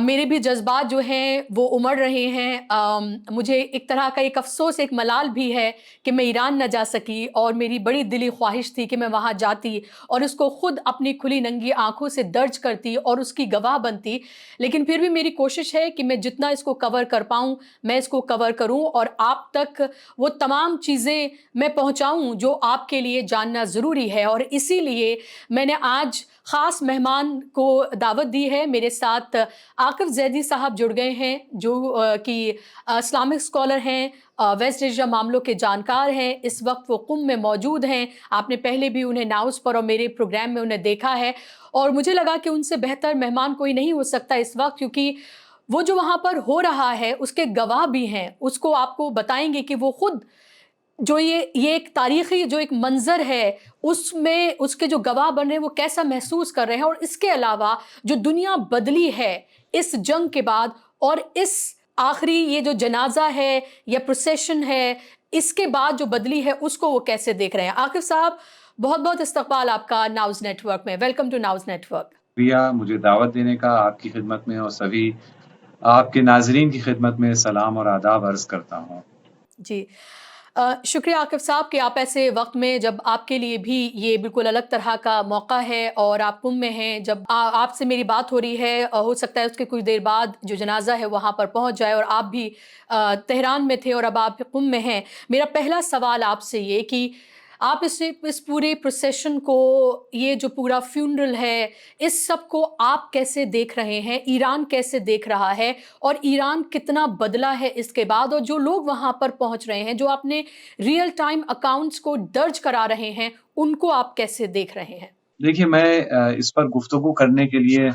میرے بھی جذبات جو ہیں وہ امڑ رہے ہیں. مجھے ایک طرح کا ایک افسوس، ایک ملال بھی ہے کہ میں ایران نہ جا سکی، اور میری بڑی دلی خواہش تھی کہ میں وہاں جاتی اور اس کو خود اپنی کھلی ننگی آنکھوں سے درج کرتی اور اس کی گواہ بنتی. لیکن پھر بھی میری کوشش ہے کہ میں جتنا اس کو کور کر پاؤں میں اس کو کور کروں، اور آپ تک وہ تمام چیزیں میں پہنچاؤں جو آپ کے لیے جاننا ضروری ہے. اور اسی لیے میں نے آج خاص مہمان کو دعوت دی ہے. میرے ساتھ عاقف زیدی صاحب جڑ گئے ہیں، جو کہ اسلامک اسکالر ہیں، ویسٹ ایشیا معاملوں کے جانکار ہیں. اس وقت وہ قم میں موجود ہیں. آپ نے پہلے بھی انہیں ناؤز پر اور میرے پروگرام میں انہیں دیکھا ہے، اور مجھے لگا کہ ان سے بہتر مہمان کوئی نہیں ہو سکتا اس وقت، کیونکہ وہ جو وہاں پر ہو رہا ہے اس کے گواہ بھی ہیں. اس کو آپ کو بتائیں گے کہ وہ خود جو یہ ایک تاریخی جو ایک منظر ہے اس میں اس کے جو گواہ بن رہے ہیں وہ کیسا محسوس کر رہے ہیں. اور اس کے علاوہ جو دنیا بدلی ہے اس جنگ کے بعد، اور اس آخری یہ جو جنازہ ہے یا پروسیشن ہے اس کے بعد جو بدلی ہے اس کو وہ کیسے دیکھ رہے ہیں. عاقف صاحب، بہت بہت استقبال آپ کا ناؤز نیٹ ورک میں. ویلکم ٹو ناؤز نیٹ ورک. شکریہ مجھے دعوت دینے کا. آپ کی خدمت میں اور سبھی آپ کے ناظرین کی خدمت میں سلام اور آداب عرض کرتا ہوں. جی، شکریہ عاقف صاحب کہ آپ ایسے وقت میں، جب آپ کے لیے بھی یہ بالکل الگ طرح کا موقع ہے اور آپ قم میں ہیں، جب آپ سے میری بات ہو رہی ہے، ہو سکتا ہے اس کے کچھ دیر بعد جو جنازہ ہے وہاں پر پہنچ جائے، اور آپ بھی تہران میں تھے اور اب آپ قم میں ہیں. میرا پہلا سوال آپ سے یہ کہ آپ اس پورے پروسیشن کو، یہ جو پورا فیونرل ہے، اس سب کو آپ کیسے دیکھ رہے ہیں؟ ایران کیسے دیکھ رہا ہے؟ اور ایران کتنا بدلا ہے اس کے بعد؟ اور جو لوگ وہاں پر پہنچ رہے ہیں، جو اپنے ریئل ٹائم اکاؤنٹس کو درج کرا رہے ہیں، ان کو آپ کیسے دیکھ رہے ہیں؟ دیکھیے، میں اس پر گفتگو کرنے کے لیے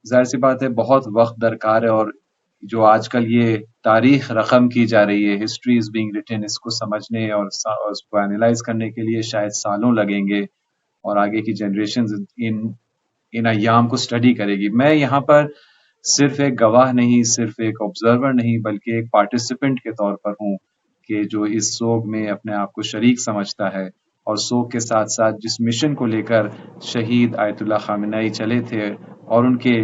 ظاہر سی بات ہے بہت وقت درکار ہے، اور جو آج کل یہ تاریخ رقم کی جا رہی ہے، ہسٹری از بینگ ریٹن، اس کو سمجھنے اور اس کو اینالائز کرنے کے لیے شاید سالوں لگیں گے، اور آگے کی جنریشن ان ایام کو اسٹڈی کرے گی. میں یہاں پر صرف ایک گواہ نہیں، صرف ایک آبزرور نہیں، بلکہ ایک پارٹیسپینٹ کے طور پر ہوں کہ جو اس سوگ میں اپنے آپ کو شریک سمجھتا ہے، اور سوگ کے ساتھ ساتھ جس مشن کو لے کر شہید آیت اللہ خامنہئی چلے تھے اور ان کے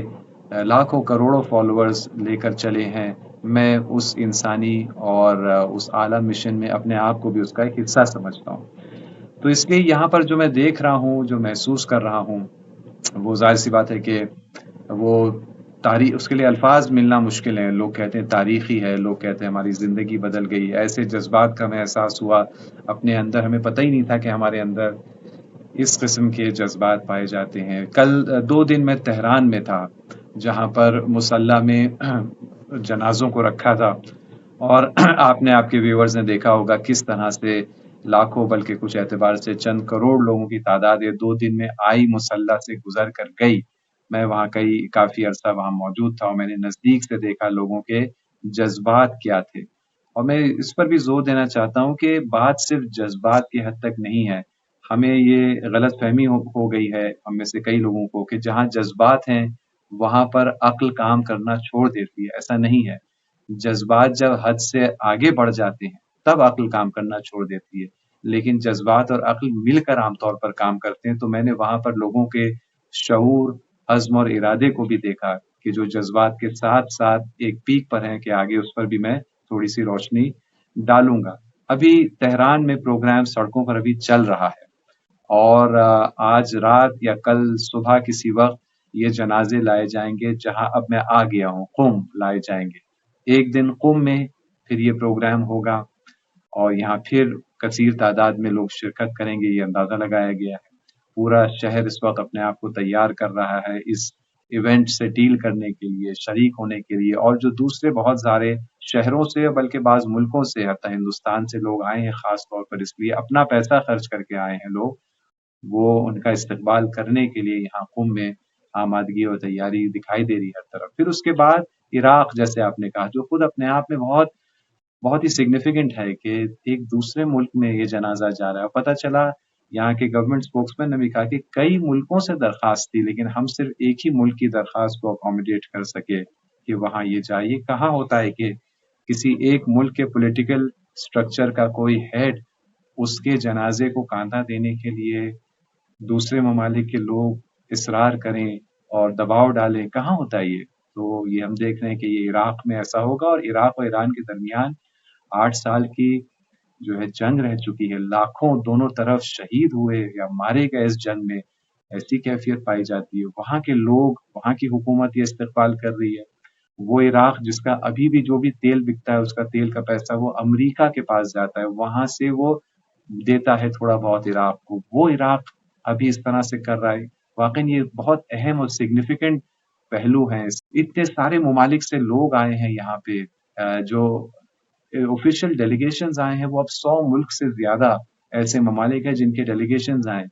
لاکھوں کروڑوں فالوورز لے کر چلے ہیں، میں اس انسانی اور اس اعلیٰ مشن میں اپنے آپ کو بھی اس کا ایک حصہ سمجھتا ہوں. تو اس لیے یہاں پر جو میں دیکھ رہا ہوں، جو محسوس کر رہا ہوں، وہ ظاہر سی بات ہے کہ وہ تاریخ، اس کے لیے الفاظ ملنا مشکل ہیں. لوگ کہتے ہیں تاریخی ہے، لوگ کہتے ہیں ہماری زندگی بدل گئی. ایسے جذبات کا ہمیں احساس ہوا اپنے اندر، ہمیں پتہ ہی نہیں تھا کہ ہمارے اندر اس قسم کے جذبات پائے جاتے ہیں. کل 2 دن میں تہران میں تھا، جہاں پر مسلح میں جنازوں کو رکھا تھا، اور آپ نے، آپ کے ویورز نے دیکھا ہوگا کس طرح سے لاکھوں، بلکہ کچھ اعتبار سے چند کروڑ لوگوں کی تعداد یہ 2 دن میں آئی مسلح سے گزر کر گئی. میں وہاں کافی عرصہ وہاں موجود تھا، اور میں نے نزدیک سے دیکھا لوگوں کے جذبات کیا تھے. اور میں اس پر بھی زور دینا چاہتا ہوں کہ بات صرف جذبات کی حد تک نہیں ہے. ہمیں یہ غلط فہمی ہو گئی ہے ہم میں سے کئی لوگوں کو کہ جہاں جذبات ہیں وہاں پر عقل کام کرنا چھوڑ دیتی ہے. ایسا نہیں ہے. جذبات جب حد سے آگے بڑھ جاتے ہیں تب عقل کام کرنا چھوڑ دیتی ہے، لیکن جذبات اور عقل مل کر عام طور پر کام کرتے ہیں. تو میں نے وہاں پر لوگوں کے شعور، عزم اور ارادے کو بھی دیکھا کہ جو جذبات کے ساتھ ساتھ ایک پیک پر ہیں کہ آگے اس پر بھی میں تھوڑی سی روشنی ڈالوں گا. ابھی تہران میں پروگرام سڑکوں پر ابھی چل رہا ہے، اور آج رات یا کل صبح کسی وقت یہ جنازے لائے جائیں گے. جہاں اب میں آ گیا ہوں، قم لائے جائیں گے. ایک دن قم میں پھر یہ پروگرام ہوگا، اور یہاں پھر کثیر تعداد میں لوگ شرکت کریں گے، یہ اندازہ لگایا گیا ہے. پورا شہر اس وقت اپنے آپ کو تیار کر رہا ہے اس ایونٹ سے ڈیل کرنے کے لیے، شریک ہونے کے لیے. اور جو دوسرے بہت سارے شہروں سے، بلکہ بعض ملکوں سے، حتی ہندوستان سے لوگ آئے ہیں خاص طور پر اس لیے، اپنا پیسہ خرچ کر کے آئے ہیں لوگ، وہ ان کا استقبال کرنے کے لیے یہاں قم میں آمادگی اور تیاری دکھائی دے رہی ہے ہر طرف. پھر اس کے بعد عراق، جیسے آپ نے کہا، جو خود اپنے آپ میں بہت بہت ہی سگنیفیکنٹ ہے کہ ایک دوسرے ملک میں یہ جنازہ جا رہا ہے. پتہ چلا یہاں کے گورنمنٹ اسپوکسمین نے بھی کہا کہ کئی ملکوں سے درخواست تھی، لیکن ہم صرف ایک ہی ملک کی درخواست کو اکوموڈیٹ کر سکے کہ وہاں یہ جائے. یہ کہاں ہوتا ہے کہ کسی ایک ملک کے پولیٹیکل سٹرکچر کا کوئی ہیڈ اس کے جنازے کو کاندھا دینے کے لیے دوسرے ممالک کے لوگ اصرار کریں اور دباؤ ڈالیں؟ کہاں ہوتا ہے یہ؟ تو یہ ہم دیکھ رہے ہیں کہ یہ عراق میں ایسا ہوگا، اور عراق اور ایران کے درمیان 8 سال کی جو ہے جنگ رہ چکی ہے، لاکھوں دونوں طرف شہید ہوئے یا مارے گئے اس جنگ میں، ایسی کیفیت پائی جاتی ہے۔ وہاں کے لوگ، وہاں کی حکومت یہ استقبال کر رہی ہے۔ وہ عراق جس کا ابھی بھی جو بھی تیل بکتا ہے، اس کا تیل کا پیسہ وہ امریکہ کے پاس جاتا ہے، وہاں سے وہ دیتا ہے تھوڑا بہت عراق کو، وہ عراق ابھی اس طرح سے کر رہا ہے۔ واقعی یہ بہت اہم اور سگنیفیکنٹ پہلو ہیں۔ اتنے سارے ممالک سے لوگ آئے ہیں یہاں پہ، جو آفیشیل ڈیلیگیشنز آئے ہیں، وہ اب 100 ملک سے زیادہ ایسے ممالک ہیں جن کے ڈیلیگیشنز آئے،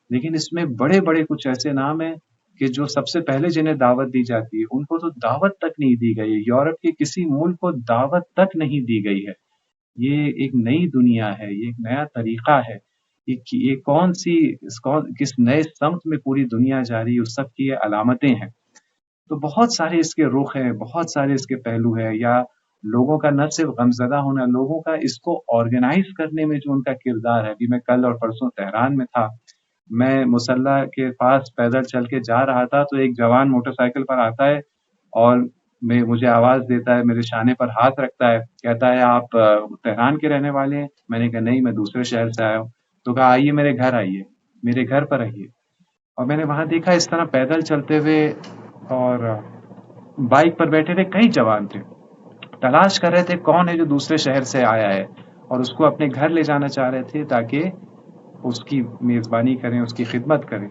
لیکن اس میں بڑے بڑے کچھ ایسے نام ہیں کہ جو سب سے پہلے جنہیں دعوت دی جاتی ہے ان کو تو دعوت تک نہیں دی گئی ہے، یورپ کے کسی ملک کو دعوت تک نہیں دی گئی ہے۔ یہ ایک نئی دنیا ہے، یہ ایک نیا طریقہ ہے، یہ کس نئے سمت میں پوری دنیا جا رہی ہے، اس سب کی یہ علامتیں ہیں۔ تو بہت سارے اس کے رخ ہیں، بہت سارے اس کے پہلو ہیں، یا لوگوں کا نہ صرف غمزدہ ہونا، لوگوں کا اس کو آرگنائز کرنے میں جو ان کا کردار ہے۔ ابھی میں کل اور پرسوں تہران میں تھا، میں مسلح کے پاس پیدل چل کے جا رہا تھا، تو ایک جوان موٹر سائیکل پر آتا ہے اور مجھے آواز دیتا ہے، میرے شانے پر ہاتھ رکھتا ہے، کہتا ہے آپ تہران کے رہنے والے ہیں؟ میں نے کہا نہیں، میں دوسرے شہر سے آیا ہوں۔ تو کہا آئیے میرے گھر، آئیے میرے گھر پر آئیے۔ اور میں نے وہاں دیکھا اس طرح پیدل چلتے ہوئے اور بائک پر بیٹھے ہوئے کئی جوان تھے، تلاش کر رہے تھے کون ہے جو دوسرے شہر سے آیا ہے، اور اس کو اپنے گھر لے جانا چاہ رہے تھے تاکہ اس کی میزبانی کریں، اس کی خدمت کریں۔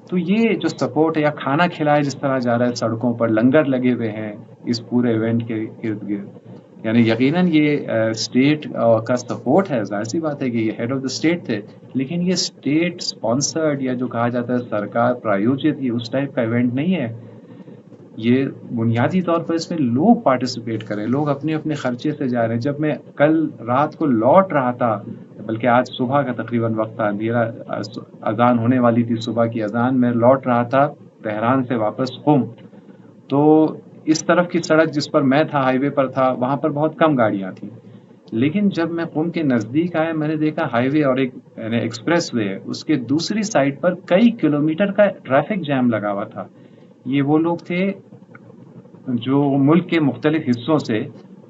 تو یہ جو سپورٹ ہے، یا کھانا کھلایا جس طرح جا رہا ہے، سڑکوں پر لنگر لگے ہوئے ہیں اس پورے ایونٹ کے ارد گرد، یعنی یقیناً یہ اسٹیٹ کا سپورٹ ہے۔ ظاہر سی بات ہے کہ یہ ہیڈ آف دا اسٹیٹ تھے، لیکن یہ اسٹیٹ اسپانسرڈ یا جو کہا جاتا ہے سرکار پرایوجت، یہ اس ٹائپ کا ایونٹ نہیں ہے۔ یہ بنیادی طور پر اس میں لوگ پارٹیسپیٹ کریں، لوگ اپنے اپنے خرچے سے جا رہے ہیں۔ جب میں کل رات کو لوٹ رہا تھا، بلکہ آج صبح کا تقریباً وقت تھا، اندھیرا، اذان ہونے والی تھی، صبح کی اذان، میں لوٹ رہا تھا تہران سے واپس قم، تو اس طرف کی سڑک جس پر میں تھا، ہائی وے پر تھا، وہاں پر بہت کم گاڑیاں تھیں، لیکن جب میں قم کے نزدیک آیا، میں نے دیکھا ہائی وے اور ایک ایکسپریس وے ہے، اس کے دوسری سائڈ پر کئی کلومیٹر کا ٹریفک جام لگا ہوا تھا۔ یہ وہ لوگ تھے جو ملک کے مختلف حصوں سے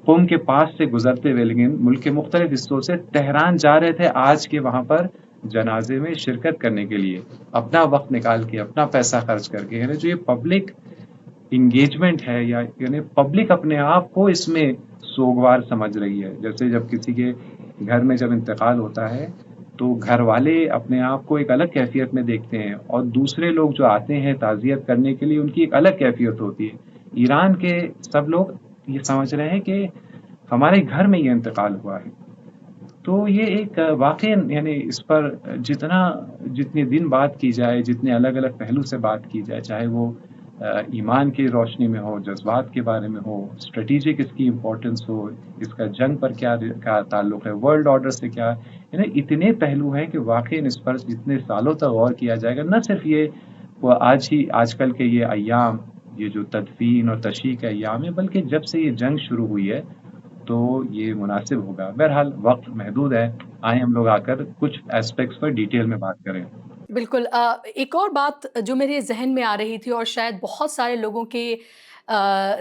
قم کے پاس سے گزرتے ہوئے، لیکن ملک کے مختلف حصوں سے تہران جا رہے تھے آج کے وہاں پر جنازے میں شرکت کرنے کے لیے، اپنا وقت نکال کے، اپنا پیسہ خرچ کر کے۔ یعنی جو یہ پبلک انگیجمنٹ ہے، یا یعنی پبلک اپنے آپ کو اس میں سوگوار سمجھ رہی ہے۔ جیسے جب کسی کے گھر میں جب انتقال ہوتا ہے تو گھر والے اپنے آپ کو ایک الگ کیفیت میں دیکھتے ہیں، اور دوسرے لوگ جو آتے ہیں تعزیت کرنے کے لیے، ان کی ایک الگ کیفیت ہوتی ہے۔ ایران کے سب لوگ یہ سمجھ رہے ہیں کہ ہمارے گھر میں یہ انتقال ہوا ہے۔ تو یہ ایک واقعی، یعنی اس پر جتنی دن بات کی جائے، جتنے الگ الگ پہلو سے بات کی جائے، چاہے وہ ایمان کی روشنی میں ہو، جذبات کے بارے میں ہو، اسٹریٹجک اس کی امپورٹنس ہو، اس کا جنگ پر کیا تعلق ہے، ورلڈ آرڈر سے کیا، یعنی اتنے پہلو ہیں کہ واقعی اس پر جتنے سالوں تک غور کیا جائے گا، نہ صرف یہ وہ آج کل کے یہ ایام، یہ جو تدفین اور تشییع کا ایام ہے، بلکہ جب سے یہ جنگ شروع ہوئی ہے تو یہ مناسب ہوگا۔ بہرحال وقت محدود ہے، آئیں ہم لوگ آ کر کچھ ایسپیکٹس پر ڈیٹیل میں بات کریں۔ بالکل، ایک اور بات جو میرے ذہن میں آ رہی تھی اور شاید بہت سارے لوگوں کے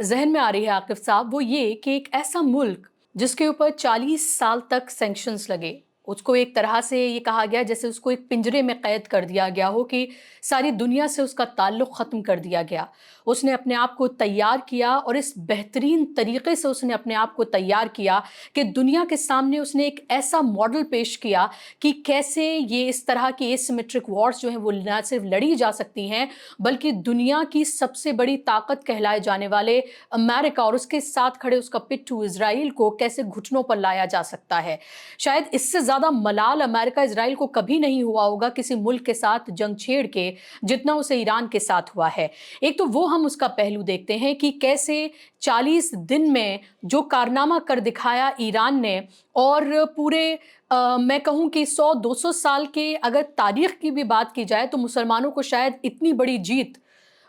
ذہن میں آ رہی ہے عاقب صاحب، وہ یہ کہ ایک ایسا ملک جس کے اوپر 40 سال تک سینکشنز لگے، اس کو ایک طرح سے یہ کہا گیا جیسے اس کو ایک پنجرے میں قید کر دیا گیا ہو، کہ ساری دنیا سے اس کا تعلق ختم کر دیا گیا۔ اس نے اپنے آپ کو تیار کیا، اور اس بہترین طریقے سے اس نے اپنے آپ کو تیار کیا کہ دنیا کے سامنے اس نے ایک ایسا ماڈل پیش کیا کہ کیسے یہ اس طرح کی ایسیمیٹرک وارز جو ہیں وہ نہ صرف لڑی جا سکتی ہیں، بلکہ دنیا کی سب سے بڑی طاقت کہلائے جانے والے امریکہ اور اس کے ساتھ کھڑے اس کا پٹھو اسرائیل کو کیسے گھٹنوں پر لایا جا سکتا ہے۔ شاید اس سے زیادہ ملال امریکہ اسرائیل کو کبھی نہیں ہوا ہوگا کسی ملک کے ساتھ جنگ چھیڑ کے، جتنا اسے ایران کے ساتھ ہوا ہے۔ ایک تو وہ ہم اس کا پہلو دیکھتے ہیں کہ کیسے 40 دن میں جو کارنامہ کر دکھایا ایران نے، اور پورے میں کہوں کہ 100-200 سال کے اگر تاریخ کی بھی بات کی جائے تو مسلمانوں کو شاید اتنی بڑی جیت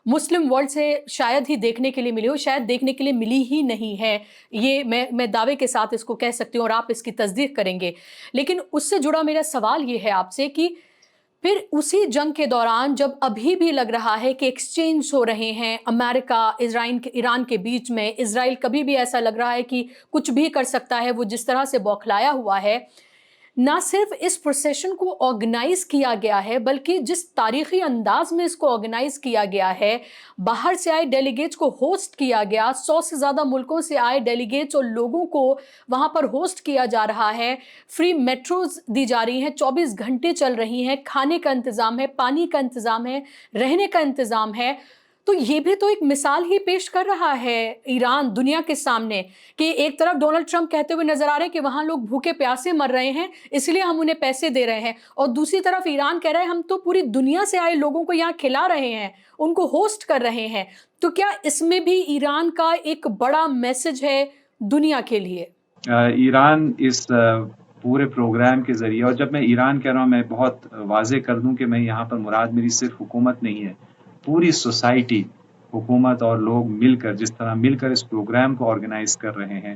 مسلم ورلڈ سے شاید ہی دیکھنے کے لیے ملی ہو، شاید دیکھنے کے لیے ملی ہی نہیں ہے۔ یہ میں دعوے کے ساتھ اس کو کہہ سکتی ہوں، اور آپ اس کی تصدیق کریں گے۔ لیکن اس سے جڑا میرا سوال یہ ہے آپ سے کہ پھر اسی جنگ کے دوران جب ابھی بھی لگ رہا ہے کہ ایکسچینج ہو رہے ہیں امریکہ ایران کے بیچ میں، اسرائیل کبھی بھی ایسا لگ رہا ہے کہ کچھ بھی کر سکتا ہے، وہ جس طرح سے بوکھلایا ہوا ہے، نہ صرف اس پروسیشن کو آرگنائز کیا گیا ہے بلکہ جس تاریخی انداز میں اس کو آرگنائز کیا گیا ہے، باہر سے آئے ڈیلیگیٹس کو ہوسٹ کیا گیا، 100 سے زیادہ ملکوں سے آئے ڈیلیگیٹس اور لوگوں کو وہاں پر ہوسٹ کیا جا رہا ہے، فری میٹروز دی جا رہی ہیں، 24 گھنٹے چل رہی ہیں، کھانے کا انتظام ہے، پانی کا انتظام ہے، رہنے کا انتظام ہے، تو یہ بھی تو ایک مثال ہی پیش کر رہا ہے ایران دنیا کے سامنے کہ ایک طرف ڈونلڈ ٹرمپ کہتے ہوئے نظر آ رہے ہیں کہ وہاں لوگ بھوکے پیاسے مر رہے ہیں اس لیے ہم انہیں پیسے دے رہے ہیں، اور دوسری طرف ایران کہہ رہا ہے ہم تو پوری دنیا سے آئے لوگوں کو یہاں کھلا رہے ہیں، ان کو ہوسٹ کر رہے ہیں۔ تو کیا اس میں بھی ایران کا ایک بڑا میسج ہے دنیا کے لیے؟ ایران اس پورے پروگرام کے ذریعے، اور جب میں ایران کہہ رہا ہوں میں بہت واضح کر دوں کہ میں یہاں پر مراد میری صرف حکومت نہیں ہے، پوری سوسائٹی، حکومت اور لوگ مل کر جس طرح مل کر اس پروگرام کو آرگنائز کر رہے ہیں،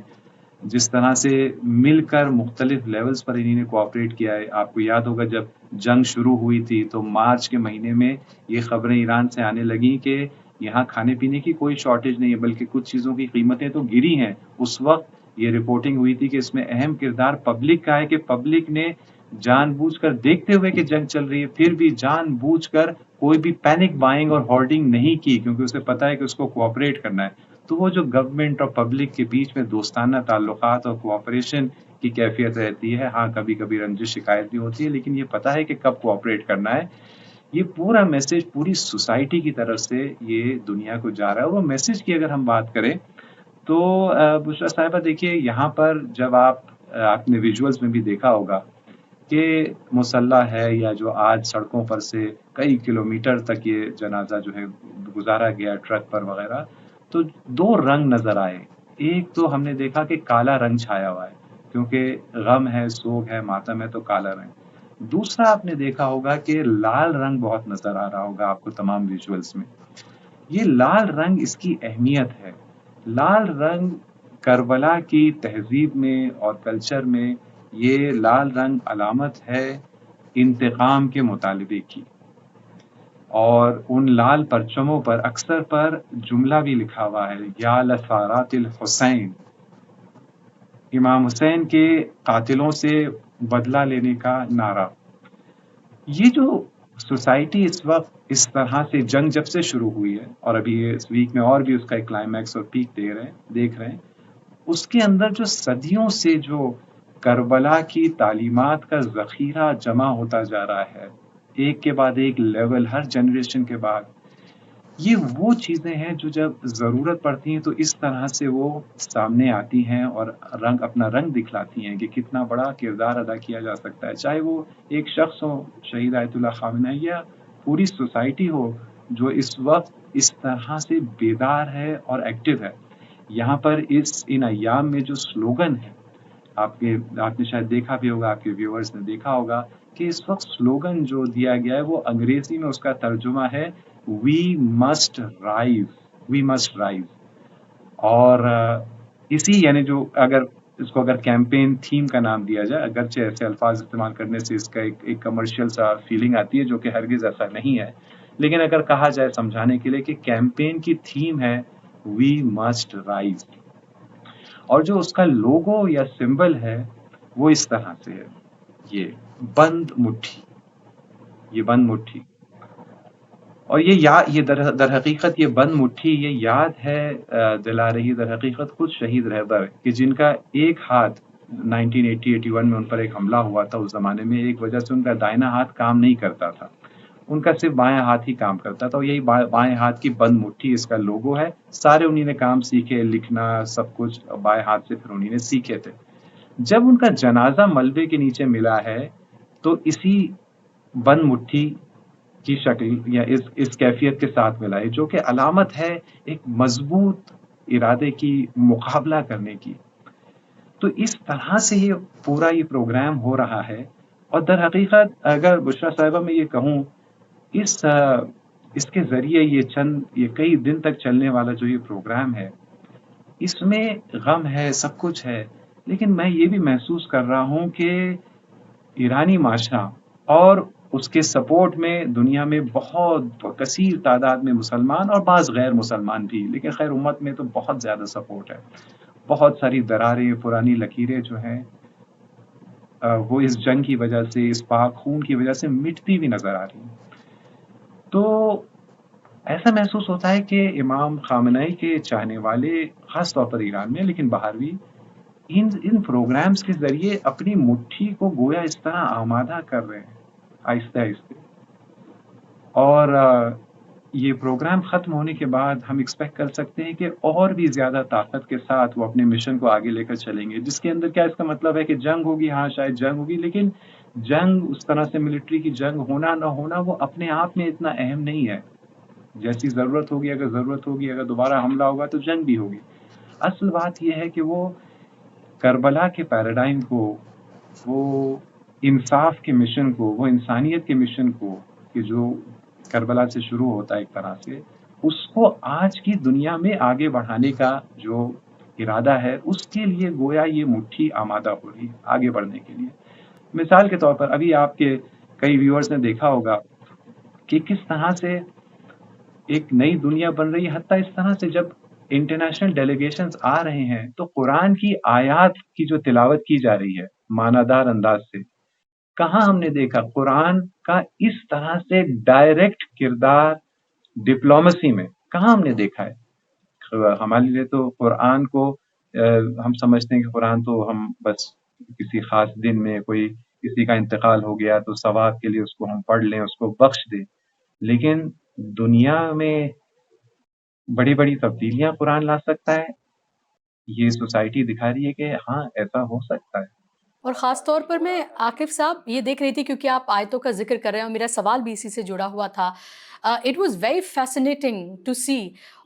جس طرح سے مل کر مختلف لیولز پر انہوں نے کوآپریٹ کیا ہے۔ آپ کو یاد ہوگا جب جنگ شروع ہوئی تھی تو مارچ کے مہینے میں یہ خبریں ایران سے آنے لگیں کہ یہاں کھانے پینے کی کوئی شارٹیج نہیں ہے بلکہ کچھ چیزوں کی قیمتیں تو گری ہیں۔ اس وقت یہ رپورٹنگ ہوئی تھی کہ اس میں اہم کردار پبلک کا ہے کہ پبلک نے جان بوجھ کر دیکھتے ہوئے کہ جنگ چل رہی ہے پھر بھی جان بوجھ کر کوئی بھی پینک بائنگ اور ہارڈنگ نہیں کی، کیونکہ اسے پتا ہے کہ اس کو کوآپریٹ کرنا ہے۔ تو وہ جو گورنمنٹ اور پبلک کے بیچ میں دوستانہ تعلقات اور کوآپریشن کی کیفیت رہتی ہے، ہاں کبھی کبھی رنجش شکایت بھی ہوتی ہے لیکن یہ پتا ہے کہ کب کوآپریٹ کرنا ہے۔ یہ پورا میسج پوری سوسائٹی کی طرف سے یہ دنیا کو جا رہا ہے۔ وہ میسج کی اگر ہم بات کریں تو بشرا صاحبہ دیکھیے یہاں پر جب آپ نے ویژولز میں بھی دیکھا ہوگا کہ مسلح ہے یا جو آج سڑکوں پر سے کئی کلومیٹر تک یہ جنازہ جو ہے گزارا گیا ٹرک پر وغیرہ، تو دو رنگ نظر آئے۔ ایک تو ہم نے دیکھا کہ کالا رنگ چھایا ہوا ہے کیونکہ غم ہے، سوگ ہے، ماتم ہے، تو کالا رنگ۔ دوسرا آپ نے دیکھا ہوگا کہ لال رنگ بہت نظر آ رہا ہوگا آپ کو تمام ویژولز میں۔ یہ لال رنگ اس کی اہمیت ہے۔ لال رنگ کربلا کی تہذیب میں اور کلچر میں یہ لال رنگ علامت ہے انتقام کے مطالبے کی، اور ان لال پرچموں پر اکثر پر جملہ بھی لکھا ہوا ہے یا لثارات الحسین، امام حسین کے قاتلوں سے بدلہ لینے کا نعرہ۔ یہ جو سوسائٹی اس وقت اس طرح سے جنگ جب سے شروع ہوئی ہے اور ابھی اس ویک میں اور بھی اس کا ایک کلائمیکس اور پیک دیکھ رہے ہیں، اس کے اندر جو صدیوں سے جو کربلا کی تعلیمات کا ذخیرہ جمع ہوتا جا رہا ہے، ایک کے بعد ایک لیول ہر جنریشن کے بعد، یہ وہ چیزیں ہیں جو جب ضرورت پڑتی ہیں تو اس طرح سے وہ سامنے آتی ہیں اور اپنا رنگ دکھلاتی ہیں کہ کتنا بڑا کردار ادا کیا جا سکتا ہے، چاہے وہ ایک شخص ہو شہید آیت اللہ خامنہ ای یا پوری سوسائٹی ہو جو اس وقت اس طرح سے بیدار ہے اور ایکٹیو ہے۔ یہاں پر ان ایام میں جو سلوگن ہے، آپ نے شاید دیکھا بھی ہوگا، آپ کے ویورز نے دیکھا ہوگا کہ اس وقت سلوگن جو دیا گیا ہے وہ انگریزی میں اس کا ترجمہ ہے وی مسٹ رائز، اور اسی یعنی جو اگر اس کو کیمپین تھیم کا نام دیا جائے، اگرچہ ایسے الفاظ استعمال کرنے سے اس کا ایک کمرشل سا فیلنگ آتی ہے جو کہ ہرگز ایسا نہیں ہے، لیکن اگر کہا جائے سمجھانے کے لیے کہ کیمپین کی تھیم ہے وی مسٹ رائز، اور جو اس کا لوگو یا سمبل ہے وہ اس طرح سے ہے، یہ بند مٹھی، اور یہ در حقیقت یہ بند مٹھی یہ یاد ہے دلا رہی در حقیقت خود شہید رہبر کہ جن کا ایک ہاتھ 1981 میں ان پر ایک حملہ ہوا تھا، اس زمانے میں ایک وجہ سے ان کا دائنا ہاتھ کام نہیں کرتا تھا، ان کا صرف بائیں ہاتھ ہی کام کرتا تھا، اور یہی بائیں ہاتھ کی بند مٹھی اس کا لوگو ہے۔ سارے انہی نے کام سیکھے، لکھنا سب کچھ بائیں ہاتھ سے پھر انہی نے سیکھے تھے۔ جب ان کا جنازہ ملبے کے نیچے ملا ہے تو اسی بند مٹھی کی شکل یا اس کیفیت کے ساتھ ملا ہے، جو کہ علامت ہے ایک مضبوط ارادے کی، مقابلہ کرنے کی۔ تو اس طرح سے یہ پورا یہ پروگرام ہو رہا ہے، اور در حقیقت اگر بشرا صاحبہ میں یہ کہوں اس کے ذریعے یہ کئی دن تک چلنے والا جو یہ پروگرام ہے، اس میں غم ہے، سب کچھ ہے، لیکن میں یہ بھی محسوس کر رہا ہوں کہ ایرانی معاشرہ اور اس کے سپورٹ میں دنیا میں بہت کثیر تعداد میں مسلمان اور بعض غیر مسلمان بھی، لیکن خیر امت میں تو بہت زیادہ سپورٹ ہے. بہت ساری دراریں، پرانی لکیریں جو ہیں وہ اس جنگ کی وجہ سے، اس پاک خون کی وجہ سے مٹتی بھی نظر آ رہی ہیں. تو ایسا محسوس ہوتا ہے کہ امام خامنہئی کے چاہنے والے خاص طور پر ایران میں لیکن باہر بھی ان پروگرامز کے ذریعے اپنی مٹھی کو گویا اس طرح آمادہ کر رہے ہیں آہستہ آہستہ. اور یہ پروگرام ختم ہونے کے بعد ہم ایکسپیکٹ کر سکتے ہیں کہ اور بھی زیادہ طاقت کے ساتھ وہ اپنے مشن کو آگے لے کر چلیں گے، جس کے اندر کیا اس کا مطلب ہے کہ جنگ ہوگی. ہاں شاید جنگ ہوگی، لیکن جنگ اس طرح سے ملٹری کی جنگ ہونا نہ ہونا وہ اپنے آپ میں اتنا اہم نہیں ہے. جیسی ضرورت ہوگی، اگر دوبارہ حملہ ہوگا تو جنگ بھی ہوگی. اصل بات یہ ہے کہ وہ کربلا کے پیراڈائم کو، وہ انصاف کے مشن کو، وہ انسانیت کے مشن کو کہ جو کربلا سے شروع ہوتا ہے ایک طرح سے، اس کو آج کی دنیا میں آگے بڑھانے کا جو ارادہ ہے اس کے لیے گویا یہ مٹھی آمادہ ہو رہی ہے آگے بڑھنے کے لیے. مثال کے طور پر ابھی آپ کے کئی ویورز نے دیکھا ہوگا کہ کس طرح سے ایک نئی دنیا بن رہی ہے، حتیٰ اس طرح سے جب انٹرنیشنل ڈیلیگیشنز آ رہے ہیں تو قرآن کی آیات کی جو تلاوت کی جا رہی ہے معنیدار انداز سے، کہاں ہم نے دیکھا قرآن کا اس طرح سے ڈائریکٹ کردار ڈپلومیسی میں، کہاں ہم نے دیکھا ہے. ہمارے لیے تو قرآن کو ہم سمجھتے ہیں کہ قرآن تو ہم بس کسی خاص دن میں کوئی کسی کا انتقال ہو گیا تو ثواب کے لیے اس کو ہم پڑھ لیں، اس کو بخش دیں. لیکن دنیا میں بڑی بڑی تبدیلیاں قرآن لا سکتا ہے. یہ سوسائٹی دکھا رہی ہے کہ ہاں ایسا ہو سکتا ہے. اور خاص طور پر میں عاقب صاحب یہ دیکھ رہی تھی کیونکہ آپ آیتوں کا ذکر کر رہے ہیں اور میرا سوال بھی اسی سے جڑا ہوا تھا. It was very fascinating to see.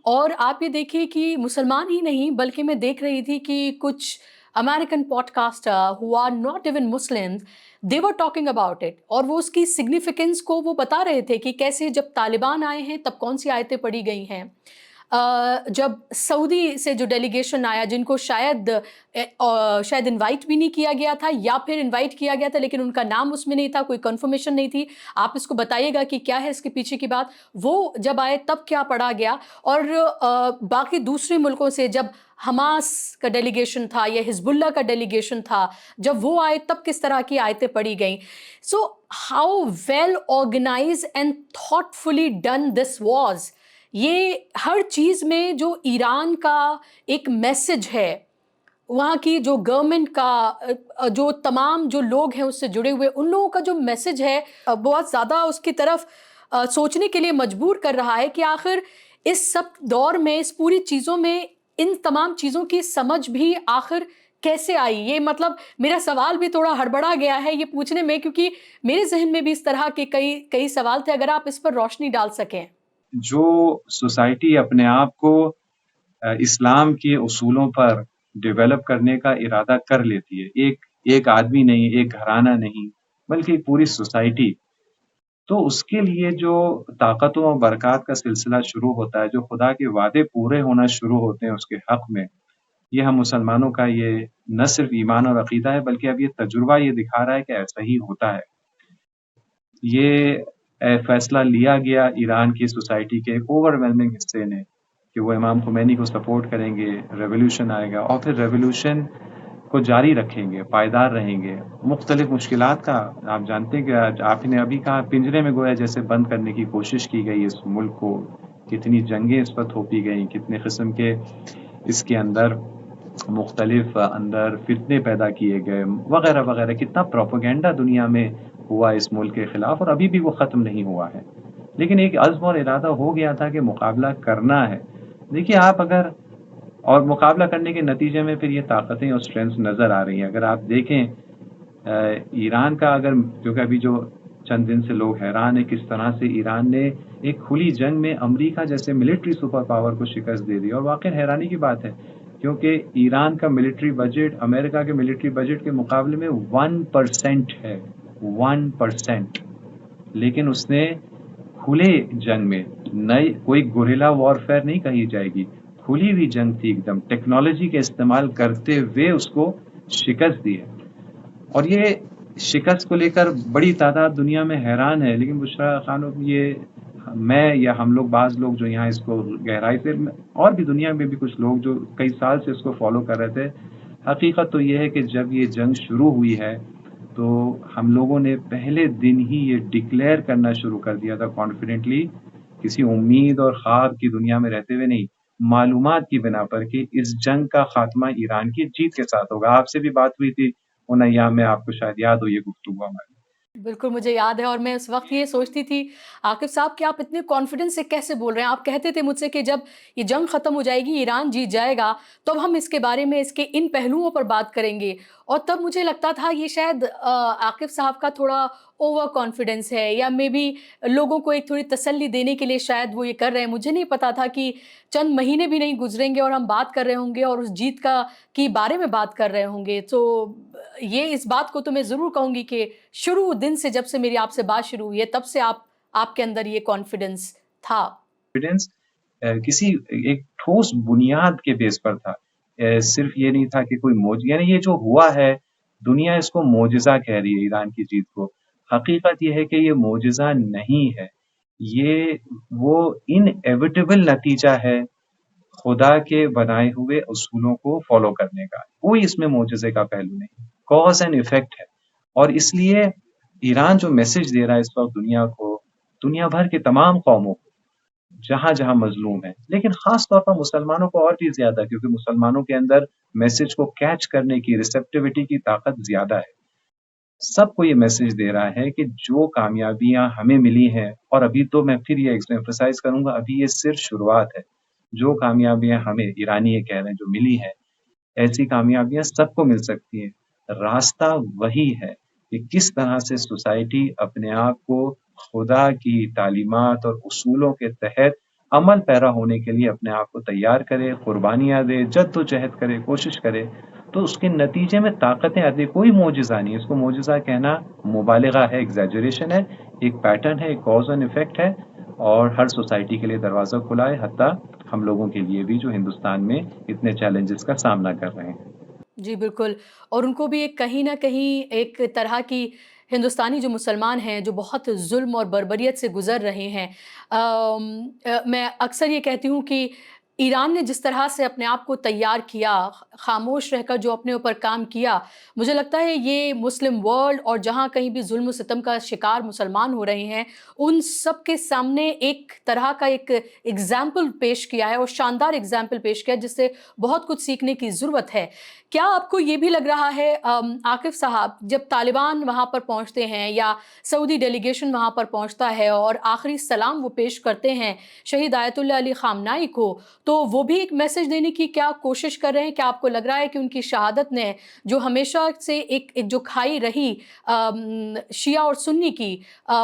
اور آپ یہ دیکھیے کہ مسلمان ہی نہیں بلکہ میں دیکھ رہی تھی کہ کچھ American podcaster who are not even Muslims, they were talking about it. اور وہ اس کی significance کو وہ بتا رہے تھے کہ کیسے جب طالبان آئے ہیں تب کون سی آیتیں پڑھی گئی ہیں. جب سعودی سے جو ڈیلیگیشن آیا جن کو شاید انوائٹ بھی نہیں کیا گیا تھا یا پھر انوائٹ کیا گیا تھا لیکن ان کا نام اس میں نہیں تھا، کوئی کنفرمیشن نہیں تھی. آپ اس کو بتائیے گا کہ کیا ہے اس کے پیچھے کی بات. وہ جب آئے تب کیا پڑھا گیا، اور باقی دوسرے ملکوں سے جب حماس کا ڈیلیگیشن تھا یا حزب اللہ کا ڈیلیگیشن تھا جب وہ آئے تب کس طرح کی آیتیں پڑھی گئیں. So how well organize and thoughtfully done this was. یہ ہر چیز میں جو ایران کا ایک میسج ہے، وہاں کی جو گورنمنٹ کا جو تمام جو لوگ ہیں اس سے جڑے ہوئے ان لوگوں کا جو میسج ہے بہت زیادہ اس کی طرف سوچنے کے لیے مجبور کر رہا ہے کہ آخر اس سب دور میں اس پوری چیزوں میں ان تمام چیزوں کی سمجھ بھی آخر کیسے آئی. یہ مطلب میرا سوال بھی تھوڑا ہڑبڑا گیا ہے یہ پوچھنے میں، کیونکہ میرے ذہن میں بھی اس طرح کے کئی سوال تھے. اگر آپ اس پر روشنی ڈال سکیں. جو سوسائٹی اپنے آپ کو اسلام کے اصولوں پر ڈیولپ کرنے کا ارادہ کر لیتی ہے، ایک آدمی نہیں، ایک گھرانہ نہیں، بلکہ ایک پوری سوسائٹی، تو اس کے لیے جو طاقتوں اور برکات کا سلسلہ شروع ہوتا ہے، جو خدا کے وعدے پورے ہونا شروع ہوتے ہیں اس کے حق میں، یہ ہم مسلمانوں کا یہ نہ صرف ایمان اور عقیدہ ہے بلکہ اب یہ تجربہ یہ دکھا رہا ہے کہ ایسا ہی ہوتا ہے. یہ فیصلہ لیا گیا ایران کی سوسائٹی کے ایک اوور ویلمنگ حصے نے کہ وہ امام خمینی کو سپورٹ کریں گے، ریولوشن آئے گا اور پھر ریولوشن کو جاری رکھیں گے، پائیدار رہیں گے. مختلف مشکلات کا آپ جانتے ہیں کہ آپ نے ابھی کہا پنجرے میں گویا جیسے بند کرنے کی کوشش کی گئی اس ملک کو، کتنی جنگیں اس پر تھوپی گئیں، کتنے قسم کے اس کے اندر مختلف اندر فتنے پیدا کیے گئے وغیرہ وغیرہ، کتنا پروپیگنڈا دنیا میں ہوا اس ملک کے خلاف اور ابھی بھی وہ ختم نہیں ہوا ہے. لیکن ایک عزم اور ارادہ ہو گیا تھا کہ مقابلہ کرنا ہے. دیکھیے آپ اگر اور مقابلہ کرنے کے نتیجے میں پھر یہ طاقتیں اور اسٹرینتھ نظر آ رہی ہیں. اگر آپ دیکھیں ایران کا، اگر کیونکہ ابھی جو چند دن سے لوگ حیران ہیں کس طرح سے ایران نے ایک کھلی جنگ میں امریکہ جیسے ملٹری سپر پاور کو شکست دے دی، اور واقعی حیرانی کی بات ہے کیونکہ ایران کا ملٹری بجٹ امریکہ کے ملٹری بجٹ کے مقابلے میں 1% ہے، 1%. لیکن اس نے کھلے جنگ میں، نئی کوئی گوریلا وارفیئر نہیں کہی جائے گی، کھلی ہوئی جنگ تھی ایک دم، ٹیکنالوجی کے استعمال کرتے ہوئے اس کو شکست دی ہے. اور یہ شکست کو لے کر بڑی تعداد دنیا میں حیران ہے، لیکن بشریٰ خانم، یہ میں یا ہم لوگ، بعض لوگ جو یہاں اس کو گہرائی سے، اور بھی دنیا میں بھی کچھ لوگ جو کئی سال سے اس کو فالو کر رہے تھے، حقیقت تو یہ ہے کہ جب یہ جنگ شروع ہوئی ہے تو ہم لوگوں نے پہلے دن ہی یہ ڈکلیئر کرنا شروع کر دیا تھا کانفیڈنٹلی، کسی امید اور خواب کی دنیا میں رہتے ہوئے نہیں، معلومات کی بنا پر، کہ اس جنگ کا خاتمہ ایران کی جیت کے ساتھ ہوگا۔ آپ سے بھی بات ہوئی تھی ان ایام میں، آپ کو شاید یاد ہو یہ گفتگو ہماری۔ بالکل مجھے یاد ہے، اور میں اس وقت یہ سوچتی تھی عاقب صاحب کہ آپ اتنے کانفیڈنس سے کیسے بول رہے ہیں؟ آپ کہتے تھے مجھ سے کہ جب یہ جنگ ختم ہو جائے گی، ایران جیت جائے گا، تب ہم اس کے بارے میں، اس کے ان پہلوؤں پر بات کریں گے، اور تب مجھے لگتا تھا یہ شاید عاقب صاحب کا تھوڑا اوور کانفیڈنس ہے، یا مے بی لوگوں کو ایک تھوڑی تسلی دینے کے لیے شاید وہ یہ کر رہے ہیں۔ مجھے نہیں پتا تھا کہ چند مہینے بھی نہیں گزریں گے اور ہم بات کر رہے ہوں گے اور اس جیت کا کی بارے میں بات کر رہے ہوں گے۔ تو یہ اس بات کو تو میں ضرور کہوں گی کہ شروع دن سے، جب سے میری آپ سے بات شروع ہوئی ہے، تب سے آپ کے اندر یہ کانفیڈنس تھا۔ کانفیڈنس کسی ایک ٹھوس بنیاد کے بیس پر تھا، صرف یہ نہیں تھا کہ کوئی یعنی یہ جو ہوا ہے، دنیا اس کو معجزہ کہہ رہی ہے ایران کی جیت کو، حقیقت یہ ہے کہ یہ معجزہ نہیں ہے، یہ وہ انیویٹیبل نتیجہ ہے خدا کے بنائے ہوئے اصولوں کو فالو کرنے کا، کوئی اس میں معجزے کا پہلو نہیں، کاز اینڈ ایفیکٹ ہے۔ اور اس لیے ایران جو میسج دے رہا ہے اس وقت دنیا کو، دنیا بھر کے تمام قوموں کو، جہاں جہاں مظلوم ہے، لیکن خاص طور پر مسلمانوں کو اور بھی زیادہ، کیونکہ مسلمانوں کے اندر میسج کو کیچ کرنے کی، ریسپٹیوٹی کی طاقت زیادہ ہے، سب کو یہ میسج دے رہا ہے کہ جو کامیابیاں ہمیں ملی ہیں، اور ابھی تو میں پھر یہ ایمفسائز کروں گا، ابھی یہ صرف شروعات ہے، جو کامیابیاں ہمیں، ایرانی یہ کہہ رہے ہیں، جو ملی ہیں، ایسی کامیابیاں سب کو مل سکتی ہیں، راستہ وہی ہے کہ کس طرح سے سوسائٹی اپنے آپ کو خدا کی تعلیمات اور اصولوں کے تحت عمل پیرا ہونے کے لیے اپنے آپ کو تیار کرے، قربانیاں دے، جد و جہد کرے، کوشش کرے، تو اس کے نتیجے میں طاقتیں آتی، کوئی معجزہ نہیں، اس کو معجزہ کہنا مبالغہ ہے، ایگزیجریشن ہے، ایک پیٹرن ہے، ایک کاز اینڈ ایفیکٹ ہے، اور ہر سوسائٹی کے لیے دروازہ کھلا ہے، حتیٰ ہم لوگوں کے لیے بھی جو ہندوستان میں اتنے چیلنجز کا سامنا کر رہے ہیں۔ جی بالکل، اور ان کو بھی ایک کہیں نہ کہیں ایک طرح کی، ہندوستانی جو مسلمان ہیں جو بہت ظلم اور بربریت سے گزر رہے ہیں، میں اکثر یہ کہتی ہوں کہ ایران نے جس طرح سے اپنے آپ کو تیار کیا، خاموش رہ کر جو اپنے اوپر کام کیا، مجھے لگتا ہے یہ مسلم ورلڈ اور جہاں کہیں بھی ظلم و ستم کا شکار مسلمان ہو رہے ہیں، ان سب کے سامنے ایک طرح کا ایک ایگزامپل پیش کیا ہے، اور شاندار ایگزامپل پیش کیا ہے، جس سے بہت کچھ سیکھنے کی ضرورت ہے۔ کیا آپ کو یہ بھی لگ رہا ہے عاقب صاحب، جب طالبان وہاں پر پہنچتے ہیں یا سعودی ڈیلیگیشن وہاں پر پہنچتا ہے اور آخری سلام وہ پیش کرتے ہیں شہید آیت اللہ علی خامنائی کو، تو وہ بھی ایک میسج دینے کی کیا کوشش کر رہے ہیں؟ کیا آپ کو لگ رہا ہے کہ ان کی شہادت نے، جو ہمیشہ سے ایک جو کھائی رہی شیعہ اور سنی کی،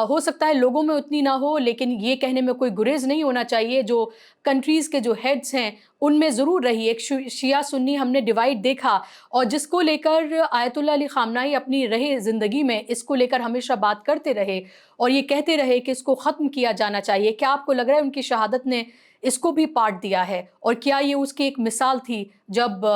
ہو سکتا ہے لوگوں میں اتنی نہ ہو، لیکن یہ کہنے میں کوئی گریز نہیں ہونا چاہیے، جو کنٹریز کے جو ہیڈز ہیں ان میں ضرور رہی ایک شیعہ سنی ہم نے ڈیوائیڈ دیکھا، اور جس کو لے کر آیت اللہ علی خامنائی اپنی رہے زندگی میں اس کو لے کر ہمیشہ بات کرتے رہے اور یہ کہتے رہے کہ اس کو ختم کیا جانا چاہیے۔ کیا آپ کو لگ رہا ہے ان کی شہادت نے اس کو بھی پارٹ دیا ہے؟ اور کیا یہ اس کی ایک مثال تھی جب